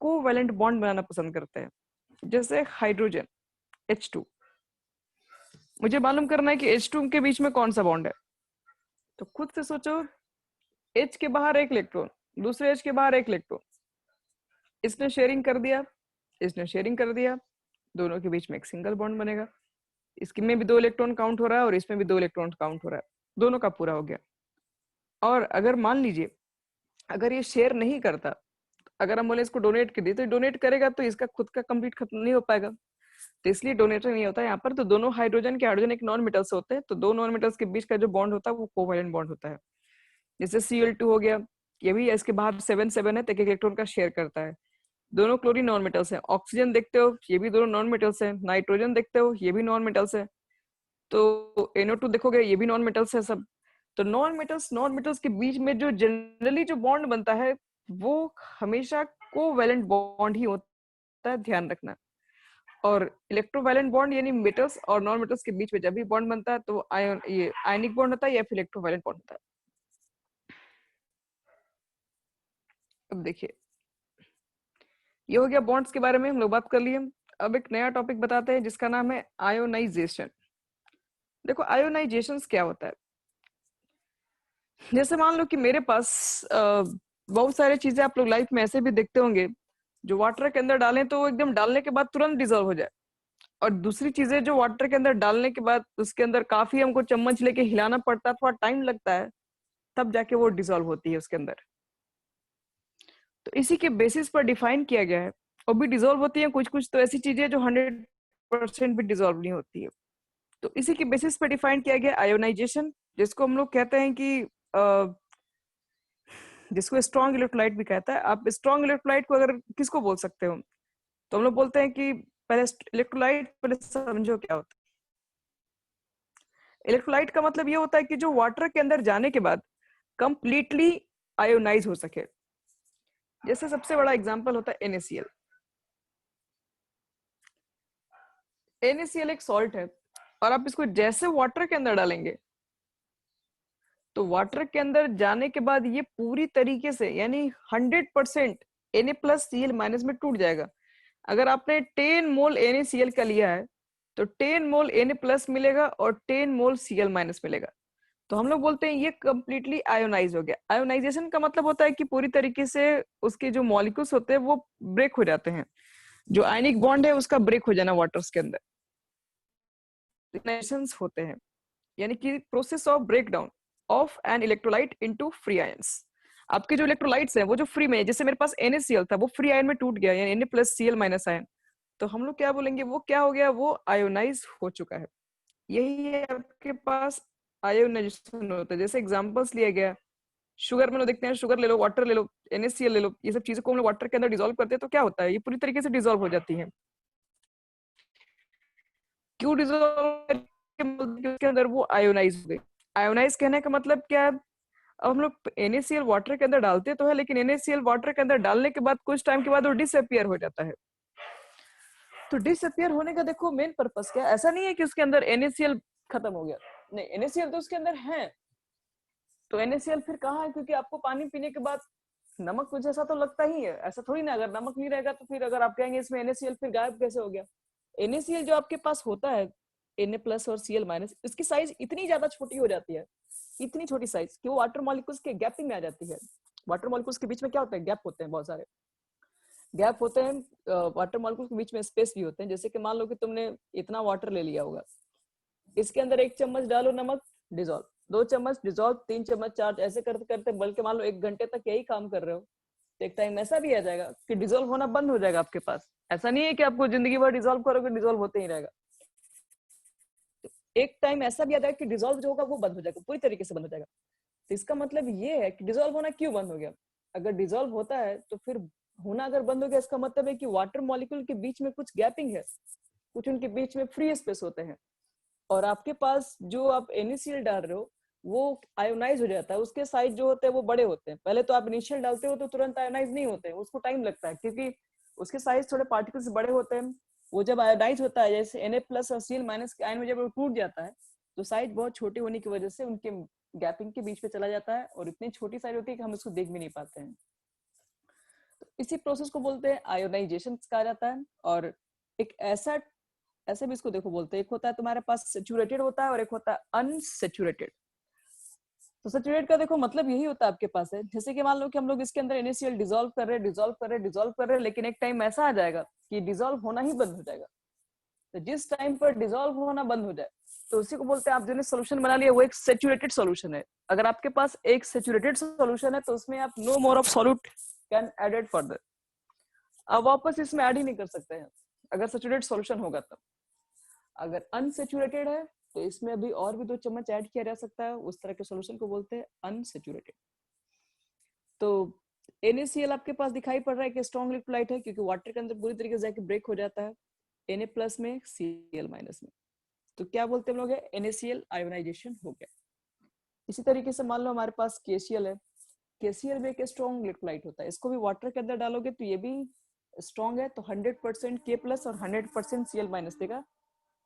S1: कोवैलेंट बॉन्ड बनाना पसंद करते हैं। जैसे हाइड्रोजन H2, मुझे मालूम करना है कि H2 के बीच में कौन सा बॉन्ड है। तो खुद से सोचो, H के बाहर एक इलेक्ट्रॉन, दूसरे H के बाहर एक इलेक्ट्रॉन, इसने शेयरिंग कर दिया, इसने शेयरिंग कर दिया, दोनों के बीच में एक सिंगल बॉन्ड बनेगा। इसके में भी 2 इलेक्ट्रॉन काउंट हो रहा है और इसमें भी 2 इलेक्ट्रॉन काउंट हो रहा है, दोनों का पूरा हो गया। और अगर मान लीजिए अगर ये शेयर नहीं करता, अगर हम बोले इसको डोनेट कर दिए, तो डोनेट करेगा तो इसका खुद का कंप्लीट खत्म नहीं हो पाएगा, तो इसलिए डोनेटर नहीं होता यहाँ पर। तो दोनों हाइड्रोजन के हाइड्रोजन एक नॉन मेटल्स होते हैं, तो दो नॉन मेटल्स के बीच का जो बॉन्ड होता है वो कोवैलेंट बॉन्ड होता है। जैसे Cl2 हो गया, ये भी इसके बाहर 7 7 है, तो एक इलेक्ट्रॉन का शेयर करता है। दोनों क्लोरीन नॉन मेटल्स हैं। ऑक्सीजन देखते हो, ये भी दोनों नॉन मेटल्स हैं। नाइट्रोजन देखते हो, ये भी नॉन मेटल्स है। तो NO2 देखोगे, ये भी नॉन मेटल्स है सब। तो नॉन मेटल्स के बीच में जो जनरली जो बॉन्ड बनता है वो हमेशा कोवैलेंट बॉन्ड ही होता है, ध्यान रखना। और इलेक्ट्रोवैलेंट बॉन्ड यानी मेटल्स और नॉन मेटल्स के बीच में जब भी बॉन्ड बनता है तो आयन ये आयनिक बॉन्ड होता है या फिर इलेक्ट्रोवैलेंट बॉन्ड होता है। अब देखिए, ये हो गया बॉन्ड्स के बारे में हम लोग बात कर लिए। अब एक नया टॉपिक बताते हैं जिसका नाम है आयोनाइजेशन। देखो आयोनाइजेशन क्या होता है। जैसे मान लो कि मेरे पास बहुत सारी चीजें आप लोग लाइफ में ऐसे भी देखते होंगे जो वाटर के अंदर डालें तो वो एकदम डालने के बाद तुरंत डिजोल्व हो जाए, और दूसरी चीजें जो वाटर के अंदर डालने के बाद उसके अंदर काफी हमको चम्मच लेके हिलाना पड़ता है, थोड़ा टाइम लगता है, तब जाके वो डिसॉल्व होती है उसके अंदर। तो इसी के बेसिस पर डिफाइन किया गया है। और भी डिसॉल्व होती है कुछ कुछ तो ऐसी चीजें जो 100% भी डिसॉल्व नहीं होती है। तो इसी के बेसिस पर डिफाइन किया गया आयोनाइजेशन, जिसको हम लोग कहते हैं कि जिसको स्ट्रॉन्ग इलेक्ट्रोलाइट भी कहता है। आप स्ट्रॉन्ग इलेक्ट्रोलाइट को अगर किसको बोल सकते हो, तो हम लोग बोलते हैं कि पहले इलेक्ट्रोलाइट पहले समझो क्या होता है। इलेक्ट्रोलाइट का मतलब ये होता है कि जो वाटर के अंदर जाने के बाद कंप्लीटली आयोनाइज हो सके। जैसे सबसे बड़ा एग्जांपल होता है NaCl। NaCl एक सॉल्ट है, और आप इसको जैसे वाटर के अंदर डालेंगे तो वाटर के अंदर जाने के बाद ये पूरी तरीके से यानी 100% Na+Cl- में टूट जाएगा। अगर आपने 10 मोल NaCl का लिया है तो 10 मोल Na+ मिलेगा और 10 मोल Cl- मिलेगा। तो हम लोग बोलते हैं ये कंप्लीटली आयोनाइज हो गया। आयोनाइजेशन का मतलब होता है कि पूरी तरीके से उसके जो मॉलिक्यूल्स होते हैं वो ब्रेक हो जाते हैं, जो आयनिक बॉन्ड है उसका ब्रेक हो जाना वाटर्स के अंदर होते हैं, यानी कि process of breakdown of an electrolyte into free ions. आपके जो इलेक्ट्रोलाइट्स हैं वो जो फ्री में, जैसे मेरे पास NaCl था वो फ्री आयन में टूट गया, यानी Na+Cl- आयन, तो हम लोग क्या बोलेंगे वो क्या हो गया, वो आयोनाइज हो चुका है। यही है आपके पास आयोनाइजेशन होता है। जैसे एग्जांपल्स लिया गया, शुगर में लोग देखते हैं, शुगर ले लो, वाटर ले लो, NaCl ले लो, ये सब चीजों को हम लोग वाटर के अंदर डिसॉल्व करते हैं तो क्या होता है, ये पूरी तरीके से डिसॉल्व हो जाती है। क्यों डिसॉल्व, उसके अंदर वो आयोनाइज हो गई। आयोनाइज कहने का मतलब क्या है, अब हम लोग NaCl वाटर के अंदर डालते तो है, लेकिन NaCl वाटर के अंदर डालने के बाद कुछ टाइम के बाद वो डिसअपियर हो जाता है। तो डिसअपियर होने का देखो मेन पर्पस क्या है, ऐसा नहीं है कि उसके अंदर NaCl खत्म हो गया, नहीं, NaCl तो उसके अंदर है। तो NaCl फिर कहाँ है, क्योंकि आपको पानी पीने के बाद नमक कुछ ऐसा तो लगता ही है, ऐसा थोड़ी ना, अगर नमक नहीं रहेगा तो फिर अगर आप कहेंगे इसमें NaCl फिर गायब कैसे हो गया। NaCl जो आपके पास होता है Na+ और Cl-, इसकी साइज इतनी ज्यादा छोटी हो जाती है, इतनी छोटी साइज कि वो वाटर मॉलिक्यूल्स के गैपिंग में आ जाती है। वाटर मॉलिक्यूल्स के बीच में क्या होता है, गैप होते हैं, बहुत सारे गैप होते हैं। वाटर मॉलिक्यूल्स के बीच में स्पेस भी होते हैं। जैसे कि मान लो कि तुमने इतना वाटर ले लिया होगा, इसके अंदर 1 चम्मच डालो नमक, डिजोल्व, 2 चम्मच डिजोल्व, 3 चम्मच, 4, ऐसे करते करते बल्कि मान लो 1 घंटे तक यही काम कर रहे हो, तो एक टाइम ऐसा भी आ जाएगा कि डिजोल्व होना बंद हो जाएगा आपके पास। ऐसा नहीं है कि आपको जिंदगी भर डिजोल्व करोगे, डिजोल्व होते ही रहेगा। एक टाइम ऐसा भी आ जाएगा कि डिजोल्व जो होगा वो बंद हो जाएगा, पूरी तरीके से बंद हो जाएगा। तो इसका मतलब ये है कि डिजोल्व होना क्यों बंद हो गया। अगर डिजोल्व होता है तो फिर होना अगर बंद हो गया, इसका मतलब है कि वाटर मॉलिक्यूल के बीच में कुछ गैपिंग है, कुछ उनके बीच में फ्री स्पेस होते हैं। और आपके पास जो आप NaCl डाल रहे हो वो आयोनाइज हो जाता है, उसके साइज जो होते हैं वो बड़े होते हैं। पहले तो आप इनिशियल डालते हो तो तुरंत आयोनाइज नहीं होते हैं, उसको टाइम लगता है क्योंकि उसके साइज थोड़े पार्टिकल्स बड़े होते हैं। वो जब आयोनाइज होता है, जैसे Na+ और Cl- के आयन में जब वो टूट जाता है तो साइज बहुत छोटी होने की वजह से उनके गैपिंग के बीच में चला जाता है और इतनी छोटी साइज होती है कि हम उसको देख भी नहीं पाते हैं। तो इसी प्रोसेस को बोलते हैं आयोनाइजेशन कहा जाता है। और एक ऐसे भी इसको देखो बोलते हैं, एक होता है तुम्हारे पास सेचुरेटेड होता है और एक होता है अनसेचुरेटेड। तो सेचुरेट का देखो मतलब यही होता है आपके पास है, जैसे कि मान लो कि हम लोग इसके अंदर NaCl डिसॉल्व कर रहे हैं, लेकिन एक टाइम ऐसा आ जाएगा कि डिसॉल्व होना ही बंद हो जाएगा। तो जिस टाइम पर डिसॉल्व होना बंद हो जाए तो उसी को बोलते हैं, आप जो सोल्यूशन बना लिया वो एक सेचुरेटेड सोल्यूशन है। अगर आपके पास एक सेचुरेटेड सोल्यूशन है तो उसमें आप no more of solute can added further, अब वापस इसमें ऐड ही नहीं कर सकते हैं अगर सेचुरेटेड सोल्यूशन होगा तब। अगर अनसेचुरेटेड है तो इसमें अभी और भी 2 चम्मच ऐड किया जा सकता है, उस तरह के सॉल्यूशन को बोलते हैं अनसेचुरेटेड। तो NaCl आपके पास दिखाई पड़ रहा है कि स्ट्रॉन्ग इलेक्ट्रोलाइट है क्योंकि वाटर के अंदर पूरी तरीके से जाके ब्रेक हो जाता है Na+ में Cl- में। तो क्या बोलते हैं हम लोग है, NaCl आयोनाइजेशन हो गया। इसी तरीके से मान लो हमारे पास KCl है, KCl भी एक स्ट्रॉन्ग इलेक्ट्रोलाइट होता है, इसको भी वाटर के अंदर डालोगे तो ये भी स्ट्रॉन्ग है, तो 100% K+ और 100% Cl- देगा।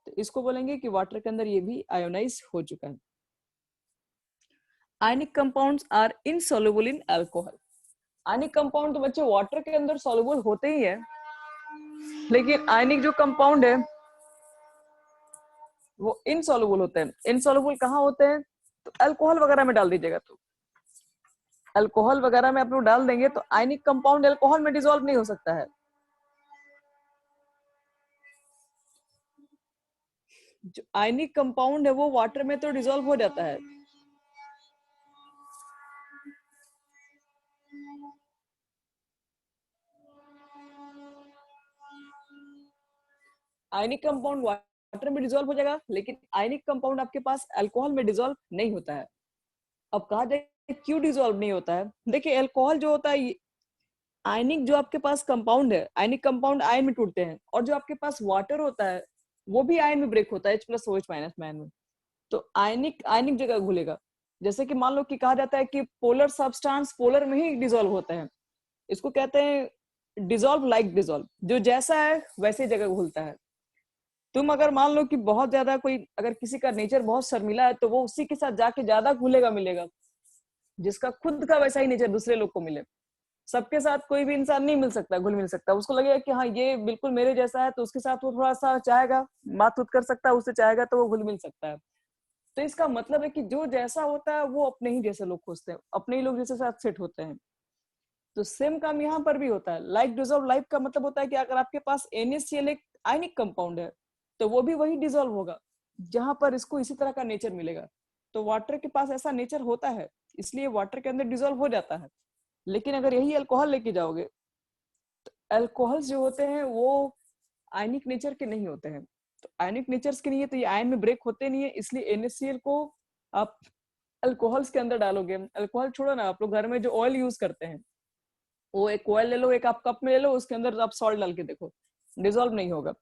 S1: तो इसको बोलेंगे कि वाटर के अंदर ये भी आयोनाइज हो चुका है। Ionic compounds are insoluble in alcohol. Ionic compound तो बच्चे वाटर के अंदर सॉल्युबल होते ही है, लेकिन आयनिक जो कंपाउंड है वो इनसॉल्युबल होते हैं। इनसॉल्युबल कहाँ होते हैं, तो अल्कोहल वगैरह में डाल दीजिएगा, तो अल्कोहल वगैरह में आप लोग डाल देंगे तो आयनिक कंपाउंड अल्कोहल में डिसॉल्व नहीं हो सकता है। जो आयनिक कंपाउंड है वो वाटर में तो डिसॉल्व हो जाता है। आयनिक कंपाउंड वाटर में डिसॉल्व हो जाएगा, लेकिन आयनिक कंपाउंड आपके पास अल्कोहल में डिसॉल्व नहीं होता है। अब कहा जाए क्यों डिसॉल्व नहीं होता है, देखिए अल्कोहल जो होता है, आयनिक जो आपके पास कंपाउंड है, आयनिक कंपाउंड आयन में टूटते हैं, और जो आपके पास वाटर होता है वो भी आयन में ब्रेक होता है H+OH- में आयन में। तो आयनिक आयनिक जगह घुलेगा। जैसे कि मान लो कि कहा जाता है कि पोलर सब्सटेंस पोलर में ही डिसॉल्व होता है, इसको कहते हैं डिसॉल्व लाइक डिसॉल्व, जो जैसा है वैसे जगह घुलता है। तुम अगर मान लो कि बहुत ज्यादा कोई, अगर किसी का नेचर बहुत शर्मिला है तो वो उसी के साथ जाके ज्यादा घुलेगा मिलेगा, जिसका खुद का वैसा ही नेचर दूसरे लोग को मिले। सबके साथ कोई भी इंसान नहीं मिल सकता, घुल मिल सकता, उसको लगेगा कि हाँ ये बिल्कुल मेरे जैसा है, तो उसके साथ वो थोड़ा सा चाहेगा, बात उत कर सकता है, उससे चाहेगा तो वो घुल मिल सकता है। तो इसका मतलब है कि जो जैसा होता है वो अपने ही जैसे लोग खोजते हैं, अपने ही लोग जैसे साथ सेट होते हैं। तो सेम काम यहाँ पर भी होता है। लाइक डिसॉल्व लाइक का मतलब होता है कि अगर आपके पास NaCl एक आयनिक कंपाउंड है तो वो भी वही डिसॉल्व होगा जहां पर इसको इसी तरह का नेचर मिलेगा। तो वाटर के पास ऐसा नेचर होता है, इसलिए वाटर के अंदर डिसॉल्व हो जाता है। लेकिन अगर यही अल्कोहल लेके जाओगे, अल्कोहल्स जो होते हैं वो आयनिक नेचर के नहीं होते हैं। तो आयनिक नेचर्स के नहीं है तो ये आयन में ब्रेक होते नहीं है, इसलिए NaCl को आप अल्कोहल्स के अंदर डालोगे। अल्कोहल छोड़ो ना, आप लोग घर में जो ऑयल यूज करते हैं, वो एक ऑयल ले लो, एक आप कप में ले लो, उसके अंदर आप सॉल्ट डाल के देखो, डिसॉल्व नहीं होगा।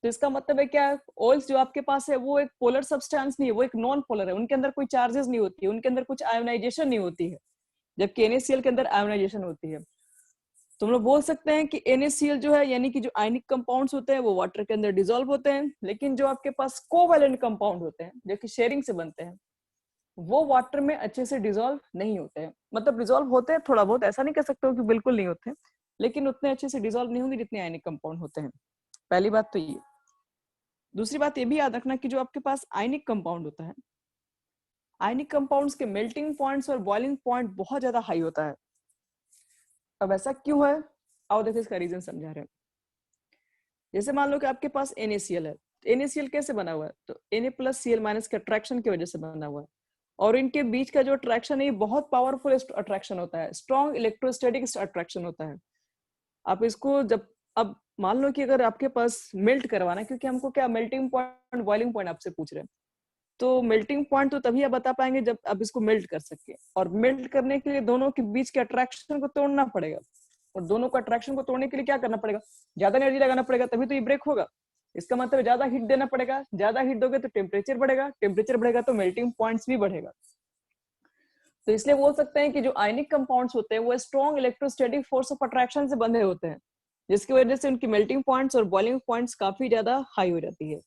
S1: तो इसका मतलब है क्या, ऑयल्स जो आपके पास है वो एक पोलर सब्सटेंस नहीं है, वो एक नॉन पोलर है, उनके अंदर कोई चार्जेस नहीं होती है, उनके अंदर कुछ आयोनाइजेशन नहीं होती है, जबकि NaCl के अंदर आयोनाइजेशन होती है। तो हम लोग बोल सकते हैं कि NaCl जो है, यानी कि जो आयनिक कंपाउंड्स होते हैं वो वाटर के अंदर डिसॉल्व होते हैं, लेकिन जो आपके पास कोवैलेंट कंपाउंड होते हैं जो कि शेयरिंग से बनते हैं, वो वाटर में अच्छे से डिसॉल्व नहीं होते हैं। मतलब डिसॉल्व होते हैं थोड़ा बहुत, ऐसा नहीं कह सकते हो कि बिल्कुल नहीं होते, लेकिन उतने अच्छे से डिसॉल्व नहीं होंगे जितने आयनिक कंपाउंड होते हैं। पहली बात तो ये। दूसरी बात ये भी याद रखना कि जो आपके पास आयनिक कंपाउंड होता है, आयनिक कंपाउंड्स के मेल्टिंग पॉइंट्स और बॉइलिंग पॉइंट बहुत ज्यादा हाई होता है। अब ऐसा क्यों है, आओ देखो इसका रीजन समझा रहे हैं। जैसे मान लो कि आपके पास NaCl है, तो NaCl कैसे बना हुआ है, तो Na+Cl- के अट्रैक्शन की वजह से बना हुआ है, और इनके बीच का जो अट्रैक्शन है ये बहुत पावरफुल अट्रैक्शन होता है, स्ट्रॉन्ग इलेक्ट्रोस्टैटिक अट्रैक्शन होता है। आप इसको जब, अब मान लो कि अगर आपके पास मेल्ट करवाना है, क्योंकि हमको क्या मेल्टिंग पॉइंट बॉइलिंग पॉइंट आपसे पूछ रहे हैं, तो मेल्टिंग पॉइंट तो तभी आप बता पाएंगे जब आप इसको मेल्ट कर सके, और मेल्ट करने के लिए दोनों के बीच के अट्रैक्शन को तोड़ना पड़ेगा, और दोनों को अट्रैक्शन को तोड़ने के लिए क्या करना पड़ेगा, ज्यादा एनर्जी लगाना पड़ेगा, तभी तो ये ब्रेक होगा। इसका मतलब ज्यादा हीट देना पड़ेगा, ज्यादा हीट दोगे तो टेम्परेचर बढ़ेगा, टेम्परेचर बढ़ेगा तो मेल्टिंग पॉइंट्स भी बढ़ेगा। तो इसलिए बोल सकते हैं कि जो आयनिक कंपाउंड्स होते हैं वो strong electrostatic force of attraction से बंधे होते हैं, जिसकी वजह से उनकी मेल्टिंग पॉइंट्स और बॉइलिंग पॉइंट्स काफी ज्यादा हाई हो जाती है।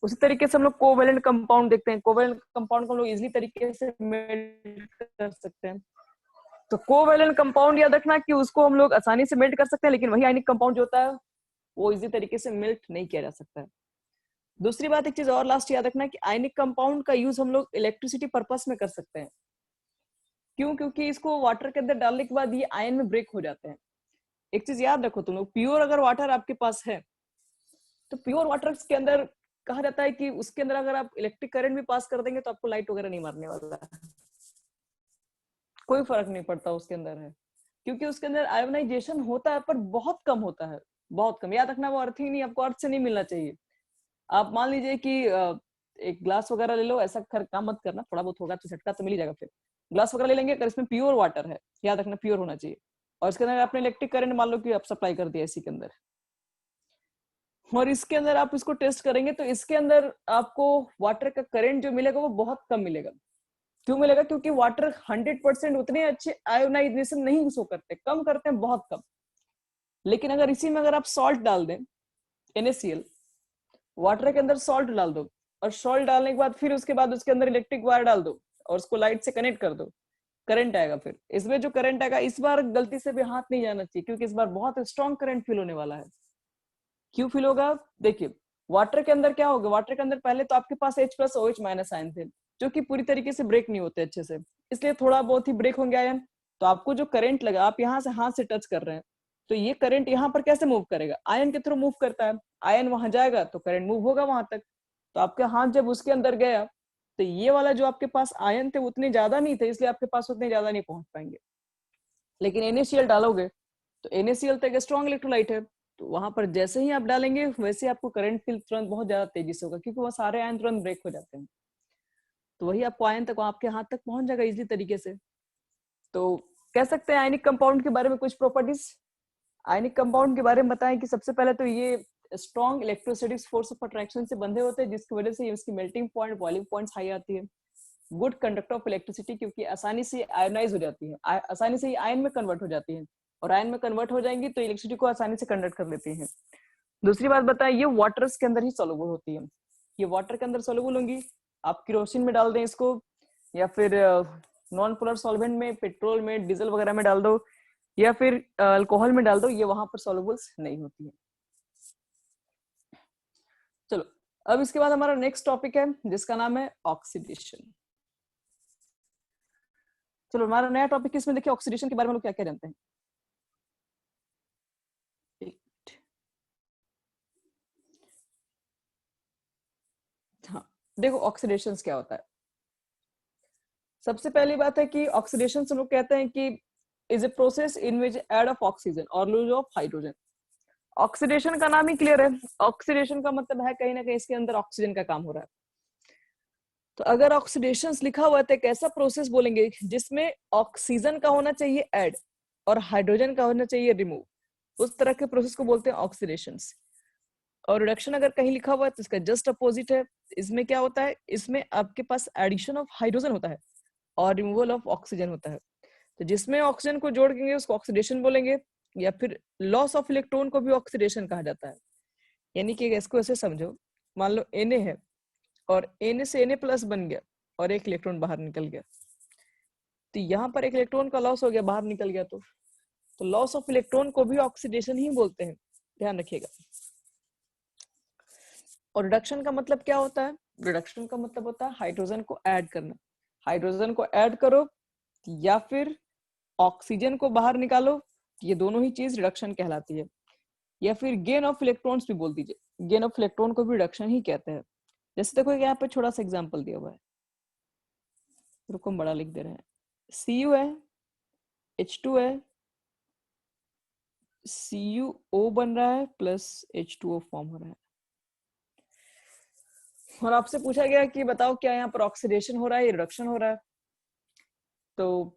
S1: उसी तरीके से हम लोग कोवेलेंट कंपाउंड देखते हैं, कोवेलेंट कंपाउंड को हम लोग इजिली तरीके से मेल्ट कर सकते हैं। तो कोवेलेंट कंपाउंड याद रखना कि उसको हम लोग आसानी से मेल्ट कर सकते हैं, लेकिन वही आयनिक कंपाउंड जो होता है वो इजी तरीके से मेल्ट नहीं किया जा सकता है। दूसरी बात, एक चीज और लास्ट याद रखना कि आयनिक कंपाउंड का यूज हम लोग इलेक्ट्रिसिटी पर्पस में कर सकते हैं। क्यों? क्योंकि इसको वाटर के अंदर डालने के बाद ये आयन में ब्रेक हो जाते हैं। एक चीज याद रखो तुम लोग, प्योर अगर वाटर आपके पास है तो प्योर वाटर के अंदर कहा जाता है कि उसके अंदर अगर आप इलेक्ट्रिक करंट भी पास कर देंगे तो आपको लाइट वगैरह नहीं मारने वाला है, कोई फर्क नहीं पड़ता उसके अंदर है, क्योंकि उसके अंदर आयोनाइजेशन होता है पर बहुत कम होता है, बहुत कम। याद रखना वो अर्थ ही नहीं, आपको अर्थ से नहीं मिलना चाहिए। आप मान लीजिए कि एक ग्लास वगैरह ले लो, ऐसा खैर काम मत करना, थोड़ा बहुत होगा तो झटका तो मिल ही जाएगा। फिर ग्लास वगैरह ले लेंगे, अगर इसमें प्योर वाटर है, याद रखना प्योर होना चाहिए, और इसके अंदर आपने इलेक्ट्रिक करंट मान लो कि आप सप्लाई कर दिया इसी के अंदर, और इसके अंदर आप इसको टेस्ट करेंगे तो इसके अंदर आपको वाटर का करंट जो मिलेगा वो बहुत कम मिलेगा। क्यों मिलेगा? क्योंकि वाटर 100% उतने अच्छे आयोनाइजेशन नहीं शो करते, कम करते हैं, बहुत कम। लेकिन अगर इसी में अगर आप सॉल्ट डाल दें, NaCl, वाटर के अंदर सॉल्ट डाल दो, और सॉल्ट डालने के बाद फिर उसके बाद उसके अंदर इलेक्ट्रिक वायर डाल दो और उसको लाइट से कनेक्ट कर दो, करंट आएगा। फिर इसमें जो करंट आएगा, इस बार गलती से भी हाथ नहीं जाना चाहिए, क्योंकि इस बार बहुत स्ट्रॉन्ग करंट फील होने वाला है। क्यों फील होगा? देखिए, वाटर के अंदर क्या होगा, वाटर के अंदर पहले तो आपके पास H+ OH- आयन थे, जो कि पूरी तरीके से ब्रेक नहीं होते अच्छे से, इसलिए थोड़ा बहुत ही ब्रेक होंगे आयन। तो आपको जो करंट लगा, आप यहाँ से हाथ से टच कर रहे हैं, तो ये करंट यहाँ पर कैसे मूव करेगा? आयन के थ्रू मूव करता है, आयन वहां जाएगा तो करंट मूव होगा वहां तक। तो आपका हाथ जब उसके अंदर गया तो ये वाला जो आपके पास आयन थे उतने ज्यादा नहीं थे, इसलिए आपके पास उतने ज्यादा नहीं पहुंच पाएंगे। लेकिन NaCl डालोगे तो NaCl तो एक स्ट्रॉन्ग इलेक्ट्रोलाइट है, तो वहां पर जैसे ही आप डालेंगे वैसे आपको करंट फील तुरंत बहुत ज्यादा तेजी से होगा, क्योंकि वह सारे आयन तुरंत ब्रेक हो जाते हैं। तो वही आपको आयन तक, आपके हाथ तक पहुंच जाएगा इजी तरीके से। तो कह सकते हैं आयनिक कंपाउंड के बारे में कुछ प्रॉपर्टीज। आयनिक कंपाउंड के बारे में बताएं कि सबसे पहले तो ये strong electrostatic force of attraction से बंधे होते हैं, जिसकी वजह से इसकी melting point, boiling points high आती है। गुड कंडक्टर ऑफ इलेक्ट्रिसिटी, क्योंकि आसानी से आयोनाइज हो जाती है, आसानी से आयन में कन्वर्ट हो जाती है, और आयन में कन्वर्ट हो जाएंगी तो इलेक्ट्रिसिटी को आसानी से कंडक्ट कर लेती है। दूसरी बात बताएं, ये वाटर्स के अंदर ही सोलुबल होती है, ये वाटर के अंदर सोलुबल होंगी। आप केरोसिन में डाल दें इसको, या फिर नॉन पोलर सॉल्वेंट में, पेट्रोल में, डीजल वगैरह में डाल दो, या फिर अल्कोहल में डाल दो, ये वहां पर सोलुबल्स नहीं होती है। चलो, अब इसके बाद हमारा नेक्स्ट टॉपिक है जिसका नाम है ऑक्सीडेशन। चलो, हमारा नया टॉपिक इसमें देखिए, ऑक्सीडेशन के बारे में लोग क्या क्या जानते हैं। हाँ, देखो ऑक्सीडेशन क्या होता है। सबसे पहली बात है कि ऑक्सीडेशन से लोग कहते हैं कि is a process in which add of oxygen और लूज ऑफ हाइड्रोजन। ऑक्सीडेशन का नाम ही क्लियर है, ऑक्सीडेशन का मतलब है कहीं ना कहीं इसके अंदर ऑक्सीजन का काम हो रहा है। तो अगर ऑक्सीडेशन लिखा हुआ है तो एक ऐसा प्रोसेस बोलेंगे जिसमें ऑक्सीजन का होना चाहिए ऐड और हाइड्रोजन का होना चाहिए रिमूव, उस तरह के प्रोसेस को बोलते हैं ऑक्सीडेशन। और रिडक्शन अगर कहीं लिखा हुआ है तो इसका जस्ट अपोजिट है। इसमें क्या होता है, इसमें आपके पास एडिशन ऑफ हाइड्रोजन होता है और रिमूवल ऑफ ऑक्सीजन होता है। तो जिसमें ऑक्सीजन को जोड़ देंगे उसको ऑक्सीडेशन बोलेंगे, या फिर लॉस ऑफ इलेक्ट्रॉन को भी ऑक्सीडेशन कहा जाता है। यानी कि इसको ऐसे समझो, मान लो Na है और Na से Na+ बन गया और एक इलेक्ट्रॉन बाहर निकल गया, तो यहाँ पर एक इलेक्ट्रॉन का लॉस हो गया, बाहर निकल गया। तो लॉस ऑफ इलेक्ट्रॉन को भी ऑक्सीडेशन ही बोलते हैं, ध्यान रखिएगा। और रिडक्शन का मतलब क्या होता है? रिडक्शन का मतलब होता है हाइड्रोजन को ऐड करना। हाइड्रोजन को ऐड करो या फिर ऑक्सीजन को बाहर निकालो, ये दोनों ही चीज रिडक्शन कहलाती है। या फिर गेन ऑफ इलेक्ट्रॉन्स भी बोल दीजिए, गेन ऑफ इलेक्ट्रॉन को भी रिडक्शन ही कहते हैं। जैसे देखो यहाँ पे छोटा सा एग्जांपल दिया हुआ है, रुको हम बड़ा लिख दे रहे हैं। Cu है, H2 है, CuO बन रहा है प्लस H2O फॉर्म हो रहा है, और आपसे पूछा गया कि बताओ क्या यहाँ पर ऑक्सीडेशन हो रहा है या रिडक्शन हो रहा है। तो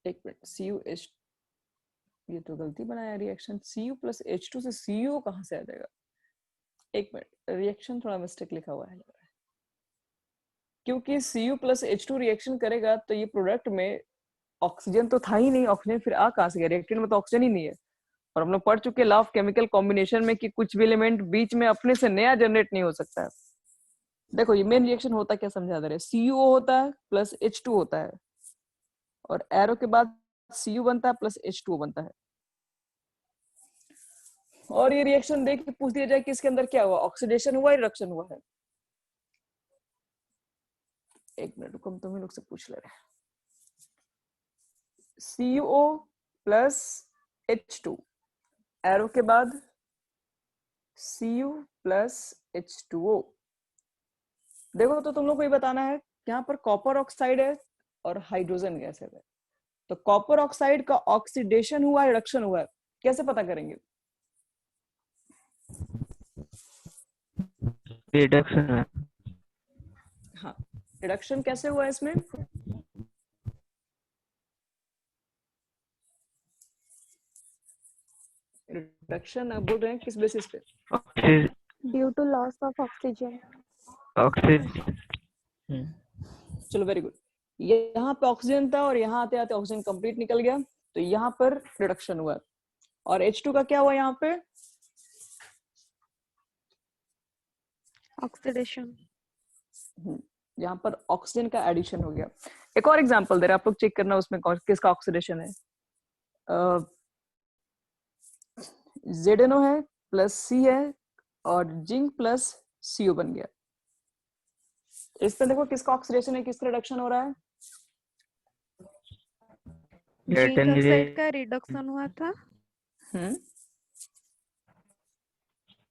S1: एक मिनट, CuH, ये तो गलती बनाया रिएक्शन, Cu + H2 से Cu कहाँ से आ जाएगा? एक मिनट, रिएक्शन थोड़ा मिस्टेक लिखा हुआ है, क्योंकि Cu प्लस H2 रिएक्शन करेगा तो ये प्रोडक्ट में ऑक्सीजन तो था ही नहीं, ऑक्सीजन फिर आ कहाँ से गया, रिएक्टेंट में तो ऑक्सीजन ही नहीं है। और हम लोग पढ़ चुके लॉ ऑफ केमिकल कॉम्बिनेशन में कि कुछ भी एलिमेंट बीच में अपने से नया जनरेट नहीं हो सकता है। देखो ये मेन रिएक्शन होता क्या समझा दे रहे, CuO होता है प्लस H2 होता है, और एरो के बाद Cu बनता है प्लस H2O बनता है। और ये रिएक्शन देख के पूछ दिया जाए कि इसके अंदर क्या हुआ, ऑक्सीडेशन हुआ, रिडक्शन हुआ है। एक मिनट रुको, हम तुम्हें लोग से पूछ ले रहे हैं। CuO प्लस H2, एरो के बाद Cu प्लस H2O। देखो तो तुम लोग को ये बताना है, यहाँ पर कॉपर ऑक्साइड है और हाइड्रोजन गैस है, तो कॉपर ऑक्साइड का ऑक्सीडेशन हुआ है, रिडक्शन हुआ है, कैसे पता करेंगे?
S2: रिडक्शन है।
S1: हाँ, रिडक्शन कैसे हुआ है इसमें? रिडक्शन आप बोल रहे हैं किस बेसिस पे?
S3: Due to loss of oxygen.
S2: Oxygen.
S1: चलो वेरी गुड। यहाँ पे ऑक्सीजन था और यहाँ आते आते ऑक्सीजन कंप्लीट निकल गया, तो यहाँ पर रिडक्शन हुआ। और H2 का क्या हुआ यहाँ पे?
S3: ऑक्सीडेशन।
S1: यहाँ पर ऑक्सीजन का एडिशन हो गया। एक और एग्जांपल दे रहे हैं, आप लोग चेक करना उसमें किसका ऑक्सीडेशन है। ZNO है प्लस C है और जिंक प्लस CO बन गया। इस पे देखो किसका ऑक्सीडेशन है, किसका रिडक्शन हो रहा है?
S3: जिंक ऑक्साइड का रिडक्शन हुआ था।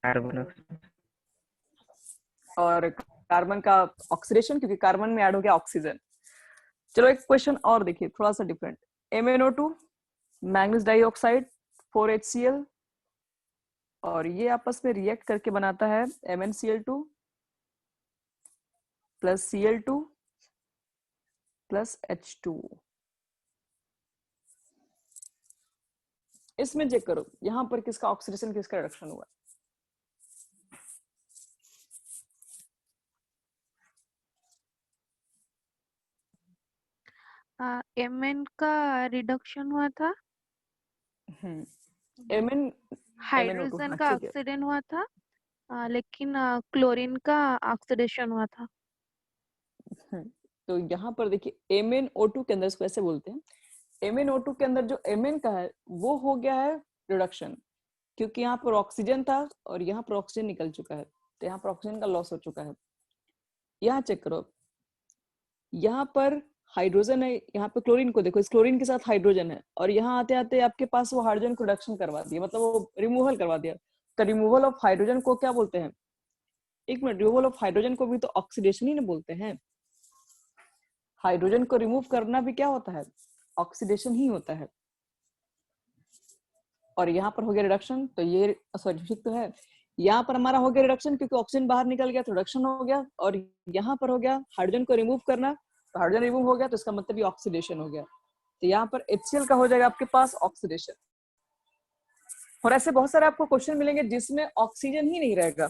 S2: कार्बन
S1: और कार्बन का ऑक्सीडेशन, क्योंकि कार्बन में ऐड हो गया ऑक्सीजन। चलो एक क्वेश्चन और देखिए, थोड़ा सा different. MnO2, manganese dioxide, 4HCl, और ये आपस में रिएक्ट करके बनाता है MnCl2 plus Cl2 plus H2O। इसमें चेक करो यहाँ पर किसका ऑक्सीडेशन, किसका रिडक्शन हुआ।
S3: Mn का रिडक्शन हुआ था। हाइड्रोजन का ऑक्सीडेशन हुआ था, लेकिन क्लोरीन का ऑक्सीडेशन हुआ था।
S1: तो यहाँ पर देखिए MnO2 के अंदर, इसको ऐसे बोलते हैं, MnO2 के अंदर जो Mn का है वो हो गया है रिडक्शन, क्योंकि यहाँ पर ऑक्सीजन था और यहाँ पर ऑक्सीजन निकल चुका है, तो यहाँ पर ऑक्सीजन का लॉस हो चुका है। यहाँ चेक करो, यहाँ पर हाइड्रोजन है, यहाँ पे क्लोरीन को देखो, इस क्लोरीन के साथ हाइड्रोजन है, और यहाँ आते आते आपके पास वो हाइड्रोजन को रिडक्शन करवा दिया, मतलब वो रिमूवल करवा दिया। तो रिमूवल ऑफ हाइड्रोजन को क्या बोलते हैं? एक मिनट, रिमूवल ऑफ हाइड्रोजन को भी तो ऑक्सीडेशन ही ना बोलते हैं। हाइड्रोजन को रिमूव करना भी क्या होता है? ऑक्सीडेशन ही होता है। और यहाँ पर हो गया रिडक्शन, तो ये सॉरी ठीक तो है, यहाँ पर हमारा हो गया रिडक्शन क्योंकि ऑक्सीजन बाहर निकल गया तो रिडक्शन हो गया, और यहाँ पर हो गया हाइड्रोजन को रिमूव करना, तो हाइड्रोजन रिमूव हो गया तो इसका मतलब ये ऑक्सीडेशन हो गया। तो यहाँ पर HCl का हो जाएगा आपके पास ऑक्सीडेशन। और ऐसे बहुत सारे आपको क्वेश्चन मिलेंगे जिसमें ऑक्सीजन ही नहीं रहेगा,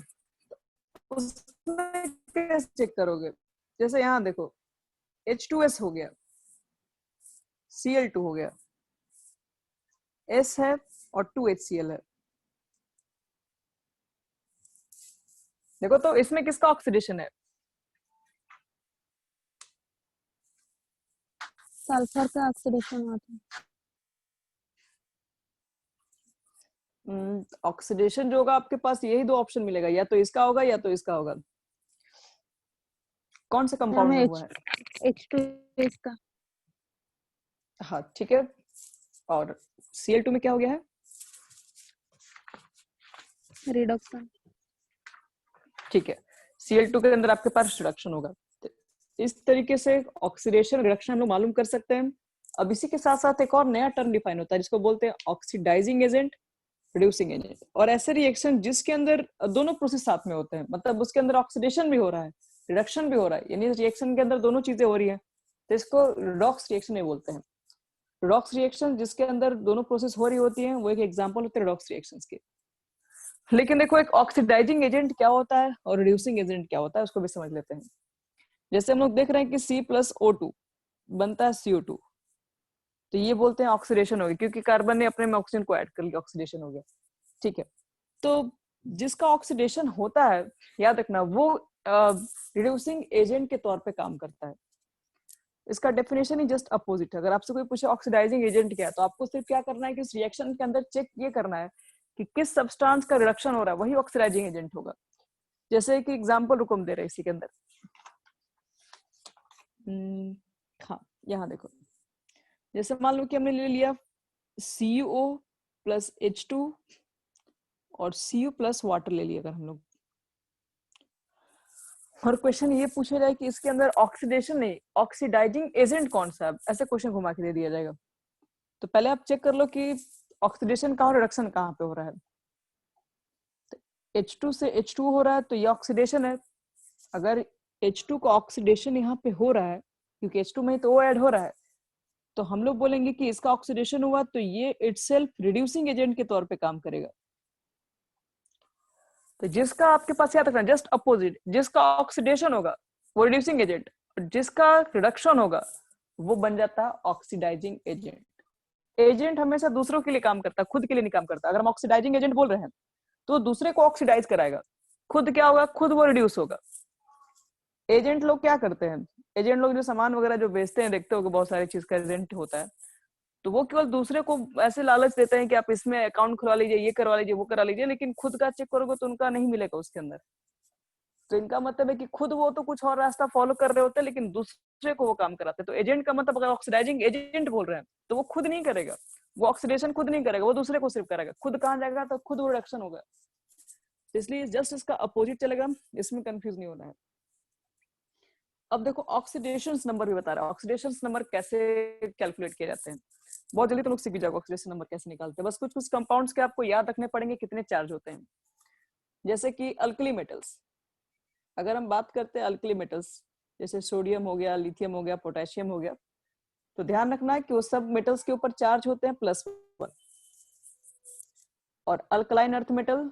S1: उसमें कैसे चेक करोगे? जैसे यहाँ देखो, H2S हो गया, Cl2 हो गया, S है और 2HCl है। देखो तो इसमें किसका ऑक्सीडेशन है?
S3: सल्फर का ऑक्सीडेशन हुआ था।
S1: ऑक्सीडेशन जो होगा आपके पास यही दो ऑप्शन मिलेगा, या तो इसका होगा या तो इसका होगा। कौन से कंपाउंड में हुआ है?
S3: H2S का।
S1: हाँ ठीक है, और Cl2 में क्या हो गया है?
S3: रिडक्शन।
S1: ठीक है, Cl2 के अंदर आपके पास रिडक्शन होगा। तो इस तरीके से ऑक्सीडेशन रिडक्शन हम लोग मालूम कर सकते हैं। अब इसी के साथ साथ एक और नया टर्म डिफाइन होता है जिसको बोलते हैं ऑक्सीडाइजिंग एजेंट, रिड्यूसिंग एजेंट। और ऐसे रिएक्शन जिसके अंदर दोनों प्रोसेस साथ में होते हैं, मतलब उसके अंदर ऑक्सीडेशन भी हो रहा है, रिडक्शन भी हो रहा है, यानी रिएक्शन के अंदर दोनों चीजें हो रही है, तो इसको रिडॉक्स रिएक्शन में बोलते हैं। रिडॉक्स रिएक्शन जिसके अंदर दोनों प्रोसेस हो रही होती हैं, वो एक एग्जांपल होते हैं रिडॉक्स रिएक्शंस के। लेकिन देखो एक ऑक्सीडाइजिंग एजेंट क्या होता है और रिड्यूसिंग एजेंट क्या होता है उसको भी समझ लेते हैं। जैसे हम लोग देख रहे हैं कि C+O2 बनता है CO2, तो ये बोलते हैं ऑक्सीडेशन हो गया क्योंकि कार्बन ने अपने में ऑक्सीजन को ऐड कर लिया, ऑक्सीडेशन हो गया। ठीक है, तो जिसका ऑक्सीडेशन होता है याद रखना वो रिड्यूसिंग एजेंट के तौर पे काम करता है। इसका डेफिनेशन ही जस्ट अपोजिट है। अगर आपसे कोई पूछे ऑक्सीडाइजिंग एजेंट क्या है तो आपको सिर्फ क्या करना है कि इस रिएक्शन के अंदर चेक ये करना है कि किस सब्सटेंस का रिडक्शन हो रहा है, वही ऑक्सीडाइजिंग एजेंट होगा। जैसे कि एग्जांपल रुको हम दे रहे हैं इसी के अंदर। हाँ यहाँ देखो, जैसे मान लो कि हमने ले लिया CuO प्लस H2 और Cu प्लस वाटर ले लिया अगर हम लोग, और क्वेश्चन ये पूछा जाए कि इसके अंदर ऑक्सीडेशन नहीं ऑक्सीडाइजिंग एजेंट कौन सा है, ऐसे क्वेश्चन घुमा के दे दिया जाएगा। तो पहले आप चेक कर लो कि ऑक्सीडेशन कहाँ, रिडक्शन कहाँ पे हो रहा है। तो H2 से H2 हो रहा है तो ये ऑक्सीडेशन है। अगर H2 का ऑक्सीडेशन यहाँ पे हो रहा है क्योंकि H2 में तो O ऐड हो रहा है, तो हम लोग बोलेंगे कि इसका ऑक्सीडेशन हुआ तो ये इटसेल्फ रिड्यूसिंग एजेंट के तौर पे काम करेगा। तो जिसका आपके पास याद रखना जस्ट अपोजिट, जिसका ऑक्सीडेशन होगा वो रिड्यूसिंग एजेंट और जिसका रिडक्शन होगा वो बन जाता है ऑक्सीडाइजिंग एजेंट। एजेंट हमेशा दूसरों के लिए काम करता है, खुद के लिए नहीं काम करता। अगर हम ऑक्सीडाइजिंग एजेंट बोल रहे हैं तो दूसरे को ऑक्सीडाइज कराएगा, खुद क्या होगा, खुद वो रिड्यूस होगा। एजेंट लोग क्या करते हैं, एजेंट लोग जो सामान वगैरह जो बेचते हैं, देखते हो कि बहुत सारी चीज का एजेंट होता है, तो वो केवल दूसरे को ऐसे लालच देते हैं कि आप इसमें अकाउंट खुलवा लीजिए, ये करवा लीजिए, वो करा लीजिए, लेकिन खुद का चेक करोगे तो उनका नहीं मिलेगा उसके अंदर। तो इनका मतलब है कि खुद वो तो कुछ और रास्ता फॉलो कर रहे होते हैं लेकिन दूसरे को वो काम कराते हैं। तो एजेंट का मतलब, अगर ऑक्सीडाइजिंग एजेंट बोल रहे हैं तो वो खुद नहीं करेगा, वो ऑक्सीडेशन खुद नहीं करेगा, वो दूसरे को सिर्फ करेगा। खुद कहाँ जाएगा, तो खुद वो रिडक्शन होगा। इसलिए जस्ट इसका अपोजिट चलेगा, इसमें कंफ्यूज नहीं होना है। अब देखो ऑक्सीडेशन नंबर भी बता रहा है, ऑक्सीडेशन नंबर कैसे कैलकुलेट किए जाते हैं। बहुत जल्दी तो लोग सीख जाओगे ऑक्सीडेशन नंबर कैसे निकालते हैं। बस कुछ कुछ कंपाउंड्स के आपको याद रखने पड़ेंगे कितने चार्ज होते हैं। जैसे कि अल्कली मेटल्स, अगर हम बात करते हैं अल्कली मेटल्स जैसे सोडियम हो गया, लिथियम हो गया, पोटेशियम हो गया, तो ध्यान रखना है कि वो सब मेटल्स के ऊपर चार्ज होते हैं +1। और अल्कलाइन अर्थ मेटल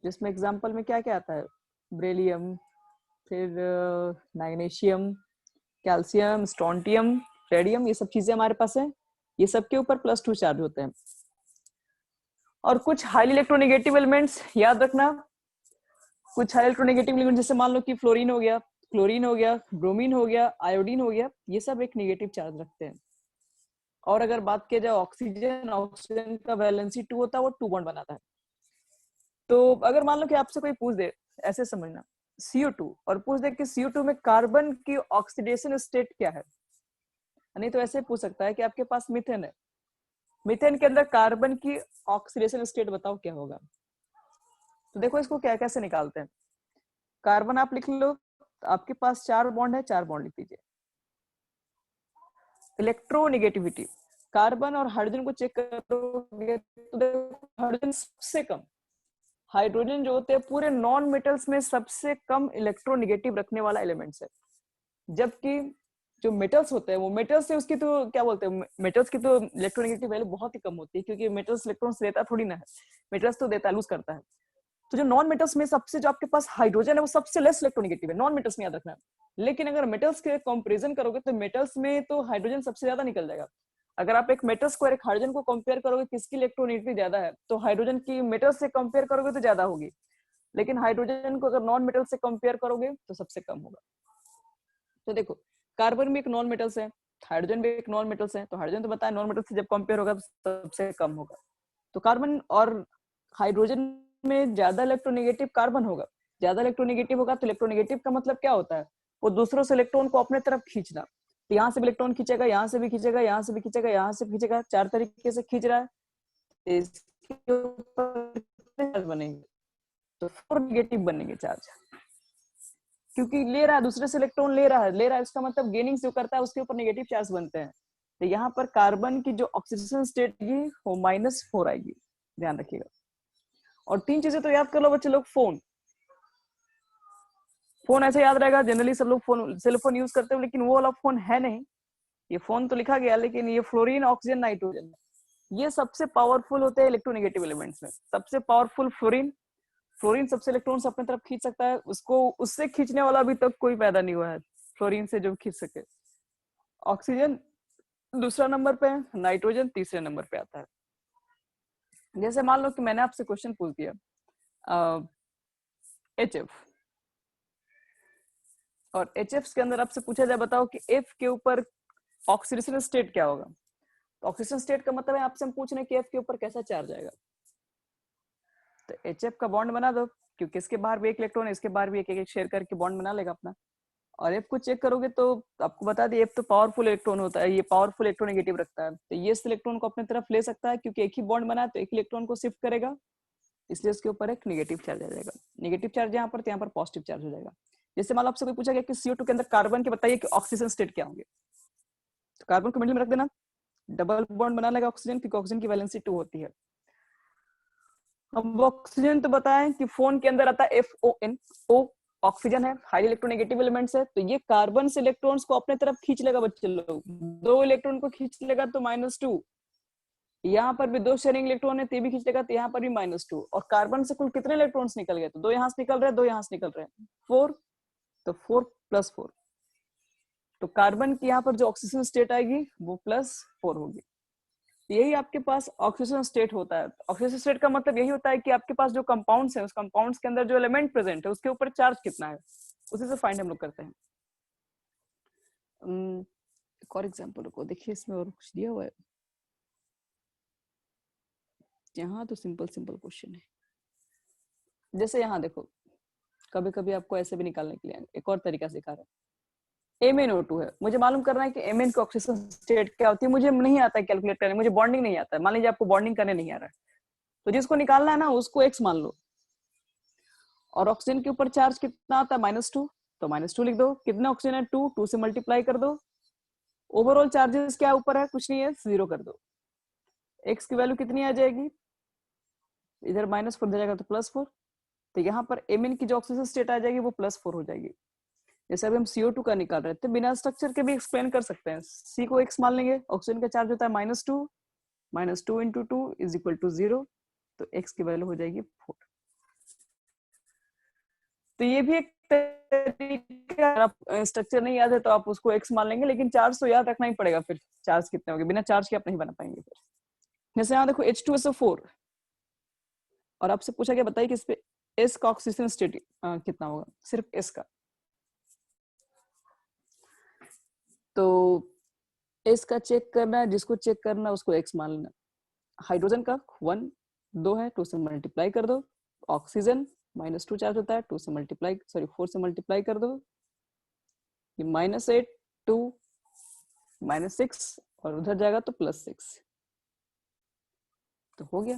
S1: जिसमें एग्जांपल में क्या क्या आता है, बेरिलियम, फिर मैग्नीशियम, कैल्शियम, स्ट्रोंटियम, रेडियम, ये सब चीजें हमारे पास है, ये सब के ऊपर +2 चार्ज होते हैं। और कुछ हाईली इलेक्ट्रोनेगेटिव एलिमेंट्स याद रखना, कुछ हाई इलेक्ट्रोनेगेटिव एलिमेंट जैसे मान लो कि फ्लोरीन हो गया, क्लोरीन हो गया, ब्रोमीन हो गया, आयोडीन हो गया, ये सब एक नेगेटिव चार्ज रखते हैं। और अगर बात किया जाए ऑक्सीजन, ऑक्सीजन का वैलेंसी 2 होता है, वो 2 बॉन्ड बनाता है। तो अगर मान लो कि आपसे कोई पूछ दे, ऐसे समझना CO2, और पूछ दे कि CO2 में कार्बन की ऑक्सीडेशन स्टेट क्या है, नहीं तो ऐसे पूछ सकता है कि आपके पास मीथेन है, मीथेन के अंदर कार्बन की ऑक्सीडेशन स्टेट बताओ क्या होगा। तो देखो इसको क्या कैसे निकालते हैं। कार्बन आप लिख लो, आपके पास 4 बॉन्ड है, 4 बॉन्ड लिख दीजिए। इलेक्ट्रोनेगेटिविटी, कार्बन और हाइड्रोजन को चेक करोगे तो देखो हाइड्रोजन सबसे कम, हाइड्रोजन जो होते हैं पूरे नॉन मेटल्स में सबसे कम इलेक्ट्रोनेगेटिव रखने वाला एलिमेंट्स है। जबकि जो मेटल्स होते हैं वो मेटल्स से उसकी तो क्या बोलते हैं, मेटल्स की तो इलेक्ट्रोनेगेटिव वैल्यू बहुत ही कम होती है क्योंकि मेटल्स इलेक्ट्रॉन्स देता थोड़ी ना है, मेटल्स तो देता है, लूज करता है। तो जो नॉन मेटल्स में सबसे जो आपके पास हाइड्रोजन है वो सबसे लेस इलेक्ट्रोनेगेटिव है, नॉन मेटल्स में याद रखना है। लेकिन अगर मेटल्स के कंपैरिजन करोगे तो मेटल्स में तो हाइड्रोजन सबसे ज्यादा निकल जाएगा। अगर आप एक मेटल्स को और एक हाइड्रोजन को कंपेयर करोगे किसकी इलेक्ट्रोनेगेटिविटी ज्यादा है, तो हाइड्रोजन की मेटल्स से कंपेयर करोगे तो ज्यादा होगी, लेकिन हाइड्रोजन को अगर नॉन मेटल से कंपेयर करोगे तो सबसे कम होगा। तो देखो कार्बन भी एक नॉन मेटल्स है, हाइड्रोजन भी एक नॉन मेटल्स है, तो हाइड्रोजन तो बताया नॉन मेटल से जब कंपेयर होगा तो सबसे कम होगा। तो कार्बन और हाइड्रोजन में ज्यादा इलेक्ट्रोनेगेटिव कार्बन होगा, ज्यादा इलेक्ट्रोनेगेटिव होगा। तो इलेक्ट्रोनेगेटिव का मतलब क्या होता है, वो दूसरों से इलेक्ट्रॉन को अपने तरफ खींचना। तो यहाँ से भी इलेक्ट्रॉन खींचेगा, यहाँ से भी खींचेगा, यहाँ से भी खींचेगा, यहाँ से भी खींचेगा, 4 तरीके से खींच रहा है। इसके ऊपर चार्ज बनेंगे तो 4 नेगेटिव बनेंगे चार्ज, क्योंकि ले रहा है दूसरे से इलेक्ट्रॉन, ले रहा है, इसका मतलब गेनिंग जो करता है उसके ऊपर नेगेटिव चार्ज बनते हैं। तो यहाँ पर कार्बन की जो ऑक्सीडेशन स्टेट की वो -4 आएगी, ध्यान रखिएगा। और 3 चीजें तो याद कर लो बच्चे लोग। फोन ऐसे याद रहेगा, जनरली सब लोग फोन सेल फोन यूज करते हैं, लेकिन वो वाला फोन है नहीं, ये फोन तो लिखा गया लेकिन ये फ्लोरीन, ऑक्सीजन, नाइट्रोजन, ये सबसे पावरफुल होते हैं इलेक्ट्रोनेगेटिव एलिमेंट्स में। सबसे पावरफुल फ्लोरीन, फ्लोरीन सबसे इलेक्ट्रॉन्स अपने तरफ खींच सकता है, उसको उससे खींचने वाला अभी तक कोई पैदा नहीं हुआ है फ्लोरीन से जो खींच सके। ऑक्सीजन दूसरा नंबर पे है, नाइट्रोजन तीसरे नंबर पे आता है। जैसे मान लो कि मैंने आपसे क्वेश्चन पूछ दिया HF, और HF के अंदर आपसे पूछा जाए बताओ कि F के ऊपर ऑक्सीडेशन स्टेट क्या होगा। तो ऑक्सीडेशन स्टेट का मतलब है आपसे हम पूछ रहे हैं कि F के ऊपर कैसा चार्ज आएगा। तो HF का बॉन्ड बना दो, क्योंकि इसके बाहर भी एक इलेक्ट्रॉन है, इसके बाहर भी एक एक शेयर करके बॉन्ड बना लेगा अपना। और F को चेक करोगे तो आपको बता दिए F तो पावरफुल इलेक्ट्रॉन होता है, ये पावरफुल इलेक्ट्रोनेगेटिव रखता है, तो ये इस इलेक्ट्रॉन को अपने तरफ ले सकता है, क्योंकि एक ही बॉन्ड बना है तो एक इलेक्ट्रॉन को शिफ्ट करेगा, इसलिए उसके ऊपर एक नेगेटिव चार्ज आ जाएगा। नेगेटिव चार्ज यहाँ पर, तो यहाँ पर पॉजिटिव चार्ज हो जाएगा। जैसे मान लो आपसे कोई पूछा गया कि CO2 के अंदर कार्बन के बताइए कि ऑक्सीजन स्टेट क्या होंगे, तो कार्बन को मिडिल में रख देना, डबल बॉन्ड बना लेगा ऑक्सीजन, क्योंकि ऑक्सीजन की वैलेंसी 2 होती है। अब ऑक्सीजन तो बताएं कि फोन के अंदर आता है FON, O ऑक्सीजन है, हाईली इलेक्ट्रोनेगेटिव एलिमेंट्स है, तो ये कार्बन से इलेक्ट्रॉन्स को अपने तरफ खींच लेगा बच्चे लोग, 2 इलेक्ट्रॉन को खींच लेगा तो -2, यहाँ पर भी 2 शेयरिंग इलेक्ट्रॉन है, ते भी खींच लेगा तो यहाँ पर भी -2। और कार्बन से कुल कितने इलेक्ट्रॉन्स निकल गए, तो 2 यहाँ से निकल रहे हैं, 2 यहाँ से निकल रहे हैं, 4, तो 4 + 4, तो कार्बन की यहाँ पर जो ऑक्सीजन स्टेट आएगी वो +4 होगी। यही आपके पास ऑक्सीजन स्टेट होता है। ऑक्सीजन स्टेट का मतलब यही होता है कि आपके पास जो कंपाउंड्स हैं, उस कंपाउंड्स के अंदर जो एलिमेंट प्रेजेंट है उसके ऊपर चार्ज कितना है, उसी से फाइंड हम लोग करते हैं। एक और एग्जांपल रुको, देखिए इसमें और कुछ दिया हुआ है, यहाँ तो सिंपल क्वेश्चन है। जैसे यहाँ देखो, कभी कभी आपको ऐसे भी निकालने के लिए एक और तरीका सिखा रहा है। MnO2 है, मुझे मालूम करना है कि Mn की ऑक्सीजन स्टेट क्या होती है, मुझे नहीं आता है कैलकुलेट करने, मुझे बॉन्डिंग नहीं आता है। मान लीजिए आपको बॉन्डिंग करने नहीं आ रहा है, तो जिसको निकालना है ना उसको X मान लो, और ऑक्सीजन के ऊपर चार्ज कितना आता है -2, तो -2 लिख दो। कितना ऑक्सीजन है 2 से मल्टीप्लाई कर दो। ओवरऑल चार्जेस क्या ऊपर है, कुछ नहीं है, 0 कर दो। X की वैल्यू कितनी आ जाएगी, इधर -4 दे जाएगा तो +4, तो यहाँ पर Mn की जो ऑक्सीजन स्टेट आ जाएगी वो +4 हो जाएगी। जैसे अभी हम CO2 का निकाल रहे थे, बिना स्ट्रक्चर के भी एक्सप्लेन कर सकते हैं। C को X मान लेंगे, ऑक्सीजन का चार्ज होता है -2, -2 × 2 = 0, तो X की वैल्यू हो जाएगी 4। तो ये भी एक तरीका, अगर आप स्ट्रक्चर नहीं याद है तो आप उसको X मान लेंगे, लेकिन चार्ज तो याद रखना ही पड़ेगा, फिर चार्ज कितने होंगे, बिना चार्ज के आप नहीं बना पाएंगे। फिर जैसे यहाँ देखो H2SO4, और आपसे पूछा गया बताइए कि इस पे S का ऑक्सीजन स्टेट कितना होगा, सिर्फ S का, तो S का चेक करना है, जिसको चेक करना है उसको X मान लेना। हाइड्रोजन का 1, 2 है, 2 से मल्टीप्लाई कर दो। ऑक्सीजन -2 चार्ज होता है, 2 से मल्टीप्लाई, सॉरी 4 से मल्टीप्लाई कर दो, ये -8, 2, -6, और उधर जाएगा तो +6, तो हो गया।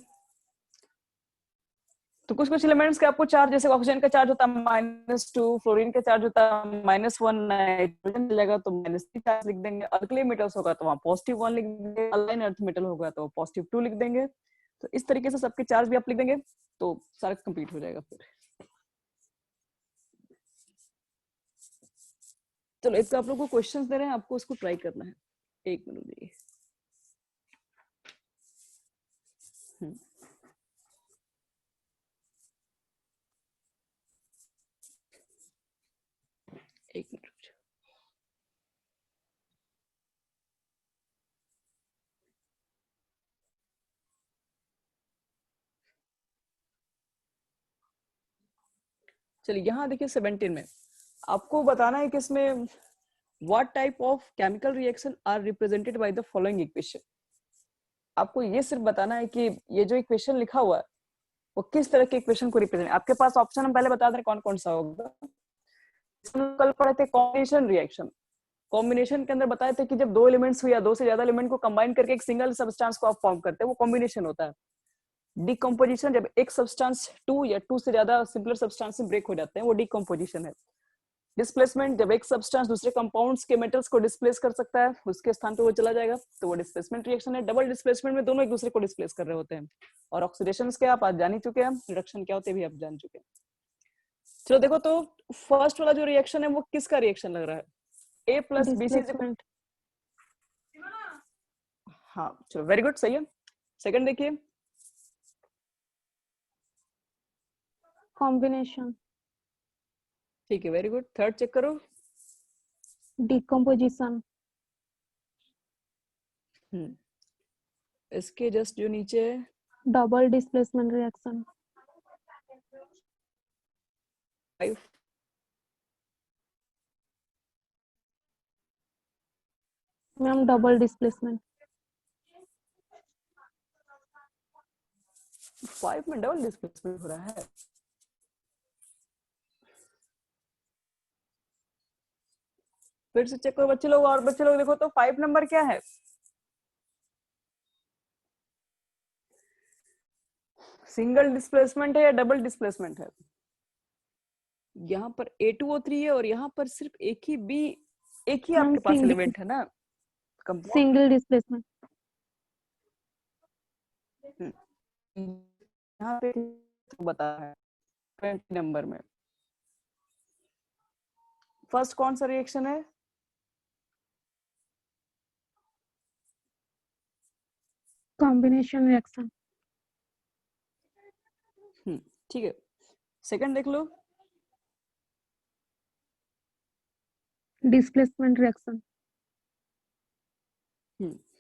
S1: तो कुछ कुछ एलिमेंट्स का आपको चार्ज, जैसे ऑक्सीजन का चार्ज होता है -2, फ्लोरीन का चार्ज होता है -1, नाइट्रोजन चलेगा तो -3 चार्ज लिख देंगे, अल्कली मेटल्स होगा तो वहाँ +1 लिख देंगे, अलाइन अर्थ मेटल होगा तो +2 लिख देंगे। तो इस तरीके से सबके चार्ज भी आप लिख देंगे तो सारा कंप्लीट हो जाएगा। फिर चलो, एक तो आप लोग को क्वेश्चंस दे रहे हैं, आपको उसको ट्राई करना है। 1 मिनट दीजिए। एक मिनट। चलिए यहाँ देखिए 17 में आपको बताना है कि इसमें what type of chemical reaction are represented by the following equation. आपको ये सिर्फ बताना है कि ये जो इक्वेशन लिखा हुआ है वो किस तरह के इक्वेशन को रिप्रेजेंट। आपके पास ऑप्शन हम पहले बता दें कौन कौन सा होगा। कल पढ़े थे कॉम्बिनेशन रिएक्शन। कॉम्बिनेशन के अंदर बताए थे कि जब 2 एलिमेंट्स हो या 2 से ज्यादा एलिमेंट को कंबाइन करके एक सिंगल सब्सटेंस को आप फॉर्म करते हैं, वो कॉम्बिनेशन होता है। डिकम्पोजिशन, जब एक सब्सटेंस 2 या 2 से ज्यादा सिंपलर सब्सटेंस में ब्रेक हो जाते हैं, वो डिकम्पोजिशन है। डिस्प्लेसमेंट, जब एक सब्सटेंस दूसरे कंपाउंड्स के मेटल्स को डिस्प्लेस कर सकता है, उसके स्थान पे वो चला जाएगा, तो वो डिस्प्लेसमेंट रिएक्शन है। डबल डिस्प्लेसमेंट में दोनों एक दूसरे को डिस्प्लेस कर रहे होते हैं। और ऑक्सीडेशन क्या आप आज जान ही चुके हैं, रिडक्शन क्या होते हैं भी आप जान चुके हैं। चलो देखो, तो फर्स्ट वाला जो रिएक्शन है वो किसका रिएक्शन लग रहा है, A + BC। हाँ चलो, वेरी गुड, सही है। सेकंड देखिए,
S3: कॉम्बिनेशन,
S1: ठीक है, वेरी गुड। थर्ड चेक करो,
S3: डिकम्पोजिशन,
S1: इसके जस्ट जो नीचे है,
S3: double displacement reaction,
S1: 5,
S3: ma'am double displacement,
S1: 5 में डबल डिस्प्लेसमेंट हो रहा है। फिर से चेक करो बच्चे लोग, और बच्चे लोग देखो तो 5 नंबर क्या है? सिंगल डिस्प्लेसमेंट है या डबल डिस्प्लेसमेंट है? यहाँ पर A2O3 है और यहाँ पर सिर्फ एक ही आपके पास एलिमेंट है ना कंपाउंड।
S3: सिंगल डिस्प्लेसमेंट,
S1: यहाँ पे तो बता है 20 नंबर में। फर्स्ट कौन सा रिएक्शन है?
S3: कॉम्बिनेशन रिएक्शन,
S1: ठीक है। सेकंड देख लो,
S3: डिस्प्लेसमेंट रिएक्शन,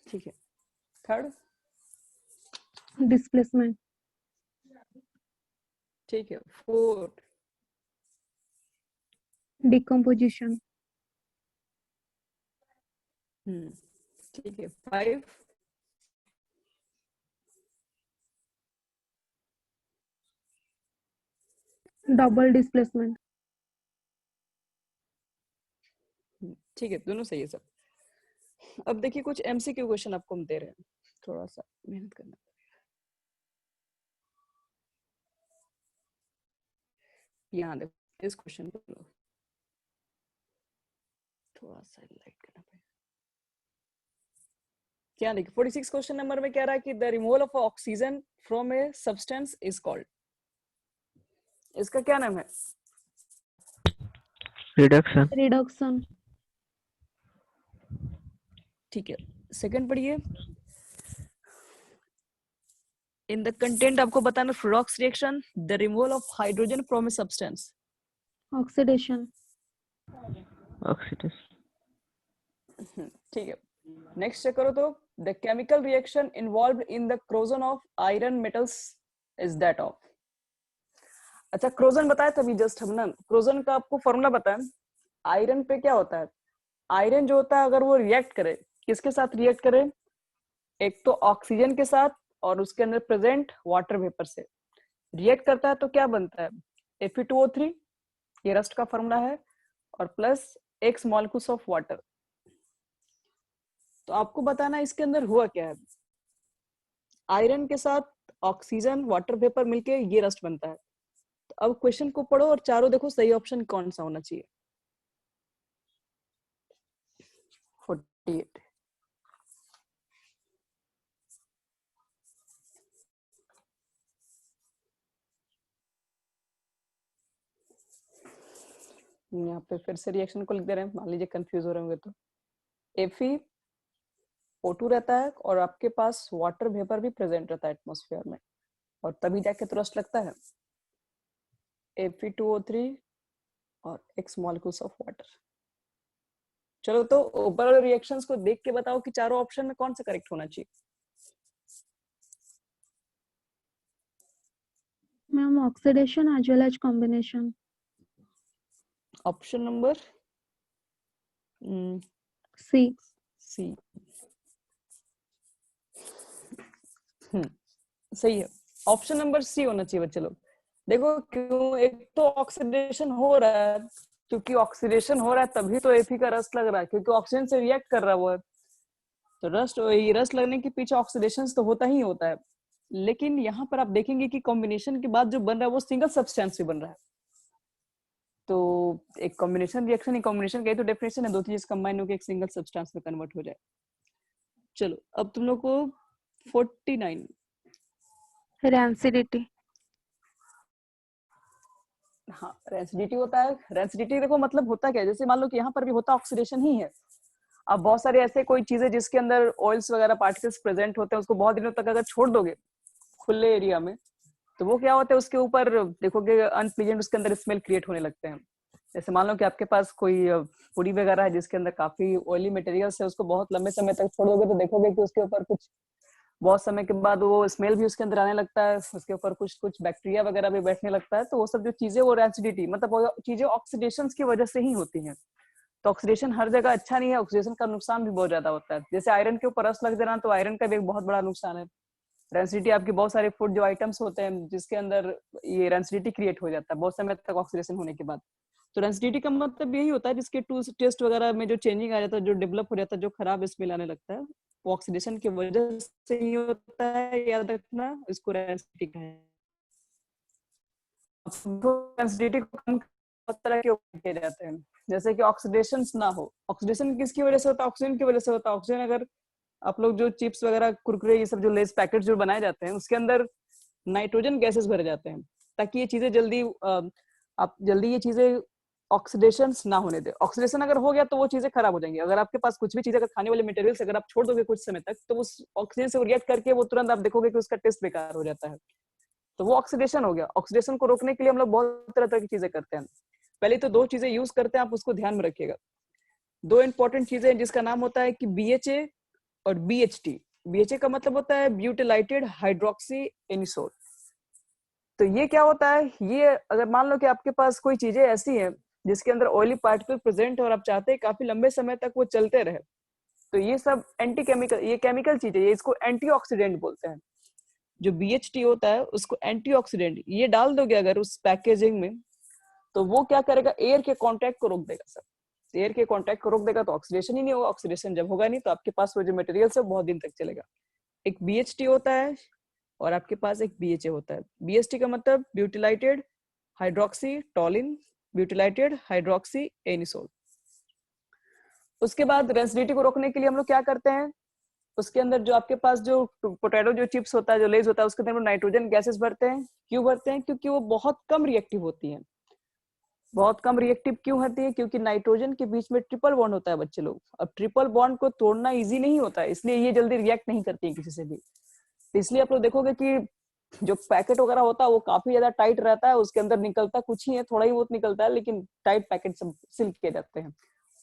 S1: ठीक है। थर्ड,
S3: डिस्प्लेसमेंट,
S1: ठीक है। फोर्थ,
S3: डिकम्पोजिशन,
S1: ठीक है। 5,
S3: डबल डिस्प्लेसमेंट,
S1: ठीक है, दोनों सही है सब। अब देखिए कुछ एमसीक्यू क्वेश्चन आपको हम दे रहे हैं, थोड़ा सा मेहनत करना पड़ेगा। यहाँ देखो इस क्वेश्चन को लो, थोड़ा सा लाइट करना पड़ेगा। क्या देखिए 46 क्वेश्चन नंबर में कह रहा है कि the removal of oxygen from a substance is called, इसका क्या नाम है?
S2: रिडक्शन,
S3: रिडक्शन,
S1: ठीक है। सेकंड पढ़िए, इन द कंटेंट आपको बताना frocks reaction, the removal of hydrogen from a substance.
S3: Oxidation,
S2: oxidation,
S1: ठीक है। नेक्स्ट चेक करो तो, the chemical reaction involve in the corrosion of iron metals is that of. अच्छा, क्रोजन बताया तभी जस्ट हम ना, क्रोजन का आपको फॉर्मूला बताया। आयरन पे क्या होता है, आयरन जो होता है अगर वो रिएक्ट करे, किसके साथ रिएक्ट करे? एक तो ऑक्सीजन के साथ और उसके अंदर प्रेजेंट वाटर वेपर से रिएक्ट करता है तो क्या बनता है? Fe2O3, ये रस्ट का फॉर्मूला है, और plus X molecules of water. तो आपको बताना इसके अंदर हुआ क्या है। आयरन के साथ ऑक्सीजन वाटर वेपर मिलके ये रस्ट बनता है। तो अब क्वेश्चन को पढ़ो और चारों देखो सही ऑप्शन कौन सा होना चाहिए। 48, यहाँ पे फिर से रिएक्शन को लिख दे रहे हैं, मान लीजिए कंफ्यूज हो रहे होंगे तो। Fe O2 रहता है और आपके पास वाटर वेपर भी प्रेजेंट रहता है एटमॉस्फेयर में, और तभी जाके तो रस्ट लगता है। Fe2O3 और X मॉलिक्यूल्स ऑफ वाटर। चलो तो ऊपर वाले रिएक्शंस को देख के बताओ कि चारों ऑप्शन में कौन सा करेक्ट होना चाहिए।
S3: Ma'am oxidation as well as combination,
S1: option number
S3: C,
S1: C, सही है। ऑप्शन नंबर सी होना चाहिए बच्चे लोग। देखो क्यों, एक तो ऑक्सीडेशन हो रहा है, क्योंकि ऑक्सीडेशन हो रहा है तभी तो Fe का रस्ट लग रहा है, क्योंकि ऑक्सीजन से रिएक्ट कर रहा है वो है। तो रस्ट लगने के पीछे ऑक्सीडेशन तो होता ही होता है। लेकिन यहाँ पर आप देखेंगे कि कॉम्बिनेशन के बाद जो बन रहा है वो सिंगल सब्सटेंस भी बन रहा है। तो एक कॉम्बिनेशन रिएक्शन, एक कॉम्बिनेशन का ही तो डेफिनेशन है, दो चीज कंबाइन होकर एक सिंगल सब्सटेंस में कन्वर्ट हो जाए। चलो अब तुम लोग को 49,
S3: रेंसिडिटी,
S1: हाँ रेंसिडिटी होता है। रेंसिडिटी देखो मतलब होता क्या है, जैसे मान लो कि यहाँ पर भी होता ऑक्सीडेशन ही है। अब बहुत सारे ऐसे कोई चीजें जिसके अंदर ऑयल्स वगैरह पार्टिकल्स प्रेजेंट होते हैं, उसको बहुत दिनों तक अगर छोड़ दोगे खुले एरिया में, तो वो क्या होता है, उसके ऊपर देखोगे अनप्लीजेंट उसके अंदर स्मेल क्रिएट होने लगते हैं। जैसे मान लो कि आपके पास कोई पूरी वगैरह है जिसके अंदर काफी ऑयली मटेरियल्स है, उसको बहुत लंबे समय तक छोड़ोगे तो देखोगे कि उसके ऊपर कुछ बहुत समय के बाद वो स्मेल भी उसके अंदर आने लगता है, उसके ऊपर कुछ कुछ बैक्टीरिया वगैरह भी बैठने लगता है। तो वो सब जो चीजें, वो एसिडिटी मतलब वो चीजें ऑक्सीडेशन की वजह से ही होती हैं। तो ऑक्सीडेशन हर जगह अच्छा नहीं है, ऑक्सीडेशन का नुकसान भी बहुत ज्यादा होता है। जैसे आयरन के ऊपर रस लग जाना, तो आयरन का भी एक बहुत बड़ा नुकसान है। रेंसिडिटी, आपकी बहुत सारे फूड जो आइटम्स होते हैं जिसके अंदर ये रेंसिडिटी क्रिएट हो जाता है बहुत समय तक ऑक्सीडेशन होने के बाद। तो रेंसिडिटी का मतलब यही होता है जिसके टू टेस्ट वगैरह में जो चेंजिंग आ जाता है, जो डेवलप हो जाता है, जो खराब स्मेल आने लगता है, वो ऑक्सीडेशन की वजह से ही होता है। याद रखना, इसको रेंसिडिटी कहा है। रेंसिडिटी को कम बहुत तरह के उपाय किए जाते हैं, जैसे कि ऑक्सीडेशन ना हो। ऑक्सीडेशन किसकी वजह से होता है? ऑक्सीजन की वजह से होता है। ऑक्सीजन अगर आप लोग जो चिप्स वगैरह, कुरकुरे, ये सब जो लेस पैकेट जो बनाए जाते हैं, उसके अंदर नाइट्रोजन गैसेस भरे जाते हैं ताकि ये चीजें जल्दी आप जल्दी ये चीजें ऑक्सीडेशन ना होने दे। ऑक्सीडेशन अगर हो गया तो वो चीजें खराब हो जाएंगी। अगर आपके पास कुछ भी चीज, अगर खाने वाले मटेरियल्स अगर आप छोड़ दोगे कुछ समय तक, तो उस ऑक्सीजन से रिएक्ट करके वो तुरंत आप देखोगे कि उसका टेस्ट बेकार हो जाता है। तो वो ऑक्सीडेशन हो गया। ऑक्सीडेशन को रोकने के लिए हम लोग बहुत तरह तरह की चीजें करते हैं। पहले तो 2 चीजें यूज करते हैं, आप उसको ध्यान में रखिएगा। 2 इंपॉर्टेंट चीजें हैं जिसका नाम होता है कि BHA और BHT। BHA का मतलब होता है ब्यूटिलाइटेड हाइड्रोक्सी एनिसोल। तो ये क्या होता है? ये अगर मान लो कि आपके पास कोई चीजें ऐसी हैं जिसके अंदर ऑयली पार्टिकल प्रेजेंट है और आप चाहते हैं काफी लंबे समय तक वो चलते रहे, तो ये सब एंटी केमिकल, ये केमिकल चीजें, ये इसको एंटीऑक्सीडेंट बोलते हैं। जो BHT होता है उसको एंटीऑक्सीडेंट ये डाल दोगे अगर उस पैकेजिंग में, तो वो क्या करेगा? एयर के कांटेक्ट को रोक देगा सर। एयर के कांटेक्ट को रोक देगा तो ऑक्सीडेशन ही नहीं होगा। ऑक्सीडेशन जब होगा नहीं तो आपके पास वो जो मटेरियल है बहुत दिन तक चलेगा। एक BHT होता है और आपके पास एक BHA होता है। BHT का मतलब ब्यूटिलाइटेड हाइड्रोक्सी टॉलिन, ब्यूटिलाइटेड हाइड्रोक्सी एनिसोल। उसके बाद रेसिडिटी को रोकने के लिए हम लोग क्या करते हैं, उसके अंदर जो आपके पास जो पोटैटो जो चिप्स होता है, जो लेज होता है, उसके अंदर नाइट्रोजन गैसेस भरते हैं। क्यों भरते हैं? क्योंकि वो बहुत कम रिएक्टिव होती हैं। बहुत कम रिएक्टिव क्यों होती है? क्योंकि नाइट्रोजन के बीच में ट्रिपल बॉन्ड होता है बच्चे लोग। अब ट्रिपल बॉन्ड को तोड़ना इजी नहीं होता है, इसलिए ये जल्दी रिएक्ट नहीं करती है किसी से भी। तो इसलिए आप लोग देखोगे कि जो पैकेट वगैरह होता है वो काफी ज्यादा टाइट रहता है, उसके अंदर निकलता कुछ ही है, थोड़ा ही बहुत निकलता है, लेकिन टाइट पैकेट सब सील किए जाते हैं।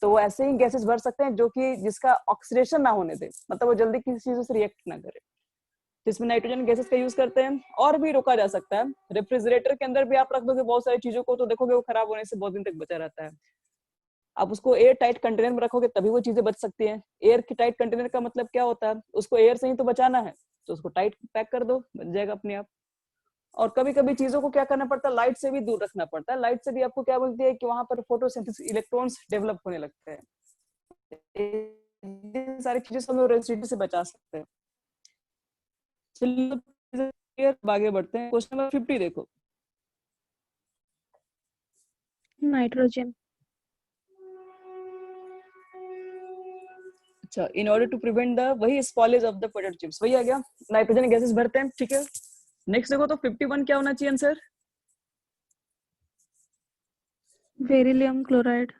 S1: तो वो ऐसे ही गैसेस भर सकते हैं जो कि जिसका ऑक्सीडेशन ना होने दे, मतलब वो जल्दी किसी चीज से रिएक्ट ना करे। जिसमें नाइट्रोजन गैसेस का यूज करते हैं। और भी रोका जा सकता है, रेफ्रिजरेटर के अंदर भी आप रख दोगे बहुत सारी चीजों को, तो देखोगे वो खराब होने से बहुत दिन तक बचा रहता है। आप उसको एयर टाइट कंटेनर में रखोगे तभी वो चीजें बच सकती हैं। एयर की टाइट कंटेनर का मतलब क्या होता है? उसको एयर से ही तो बचाना है, तो उसको टाइट पैक कर दो, बन जाएगा अपने आप। और कभी कभी चीजों को क्या करना पड़ता है, लाइट से भी दूर रखना पड़ता है। लाइट से भी आपको क्या बोलती है कि वहां पर फोटोसिंथेसिस इलेक्ट्रॉन्स डेवलप होने लगते हैं। ये सारी चीजें से हम लोग रेडिएशन से बचा सकते हैं। चलिए आगे बढ़ते हैं। क्वेश्चन नंबर 50 देखो।
S3: नाइट्रोजन।
S1: अच्छा, in order to prevent the, वही spoilage of the potato chips, वही आ गया। नाइट्रोजन गैसेस भरते हैं, ठीक है। नेक्स्ट देखो तो 51 क्या होना चाहिए answer?
S3: Beryllium chloride.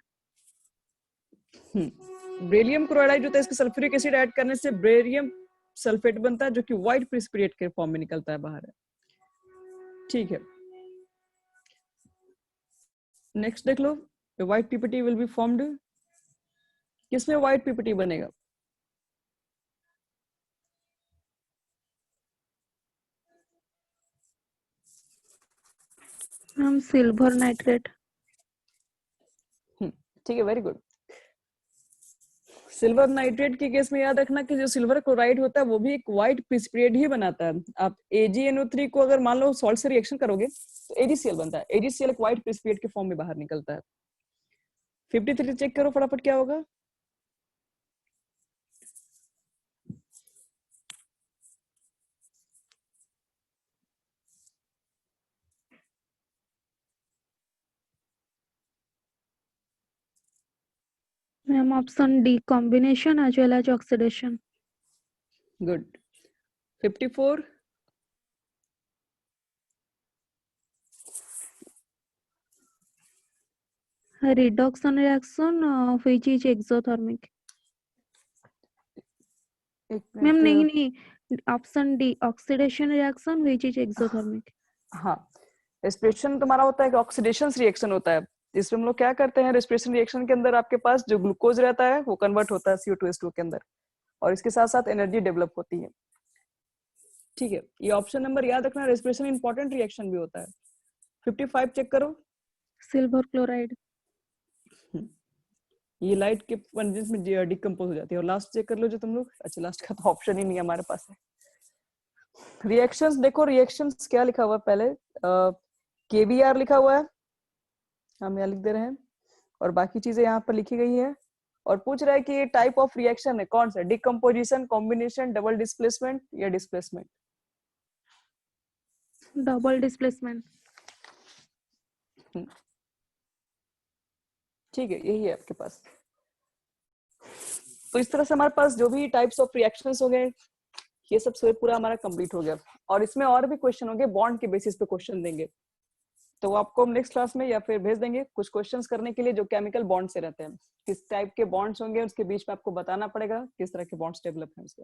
S1: Beryllium chloride होता है, इसके सल्फ्यूरिक एसिड ऐड करने से बेरियम सल्फेट बनता है, जो कि व्हाइट प्रेसिपिटेट के फॉर्म में निकलता है बाहर है, ठीक है। नेक्स्ट देख लो, white PPT will be formed. किसमें व्हाइट पीपीटी बनेगा?
S3: हम सिल्वर नाइट्रेट।
S1: ठीक है, वेरी गुड। सिल्वर नाइट्रेट के केस में याद रखना कि जो सिल्वर क्लोराइड होता है वो भी एक व्हाइट प्रेसिपिटेट ही बनाता है। आप AgNO3 को अगर मान लो सॉल्ट से रिएक्शन करोगे तो AgCl बनता है। AgCl एक व्हाइट प्रेसिपिटेट के फॉर्म में बाहर निकलता है। 53 चेक करो फटाफट क्या होगा।
S3: Ma'am option D, combination as well as oxidation.
S1: Good. 54
S3: reduction reaction which is exothermic.
S1: एक
S3: मैम
S1: मिनट।
S3: नहीं, option D oxidation reaction which is exothermic.
S1: हाँ, रेस्पिरेशन तुम्हारा होता है कि ऑक्सीडेशन रिएक्शन होता है, जिसमें हम लोग क्या करते हैं, रेस्पिरेशन रिएक्शन के अंदर आपके पास जो ग्लूकोज रहता है वो कन्वर्ट होता है CO2H2 के अंदर, और इसके साथ साथ एनर्जी डेवलप होती है। ठीक है, ये ऑप्शन नंबर याद रखना, रेस्पिरेशन इंपॉर्टेंट रिएक्शन भी होता है। 55 चेक करो।
S3: Silver chloride.
S1: ये लाइट के कंडेंस में डिकम्पोज हो जाती है। और लास्ट चेक कर लो जो तुम लोग, अच्छा लास्ट का तो ऑप्शन ही नहीं है हमारे पास है। रिएक्शंस देखो, रिएक्शंस क्या लिखा हुआ है पहले, KBR लिखा हुआ है, हम यहाँ लिख दे रहे हैं, और बाकी चीजें यहाँ पर लिखी गई है। और पूछ रहा है कि ये टाइप ऑफ रिएक्शन है कौन सा, डिकम्पोजिशन, कॉम्बिनेशन, डबल डिस्प्लेसमेंट या डिस्प्लेसमेंट।
S3: Double displacement.
S1: ठीक है, यही है आपके पास। तो इस तरह से हमारे पास जो भी टाइप्स ऑफ रिएक्शंस हो गए, ये सब पूरा हमारा कंप्लीट हो गया। और इसमें और भी क्वेश्चन होंगे, बॉन्ड के बेसिस पे क्वेश्चन देंगे, तो वो आपको हम नेक्स्ट क्लास में या फिर भेज देंगे कुछ क्वेश्चंस करने के लिए जो केमिकल बॉन्ड से रहते हैं, किस टाइप के बॉन्ड्स होंगे उसके बीच में आपको बताना पड़ेगा किस तरह के बॉन्ड्स डेवलप हैं उसके।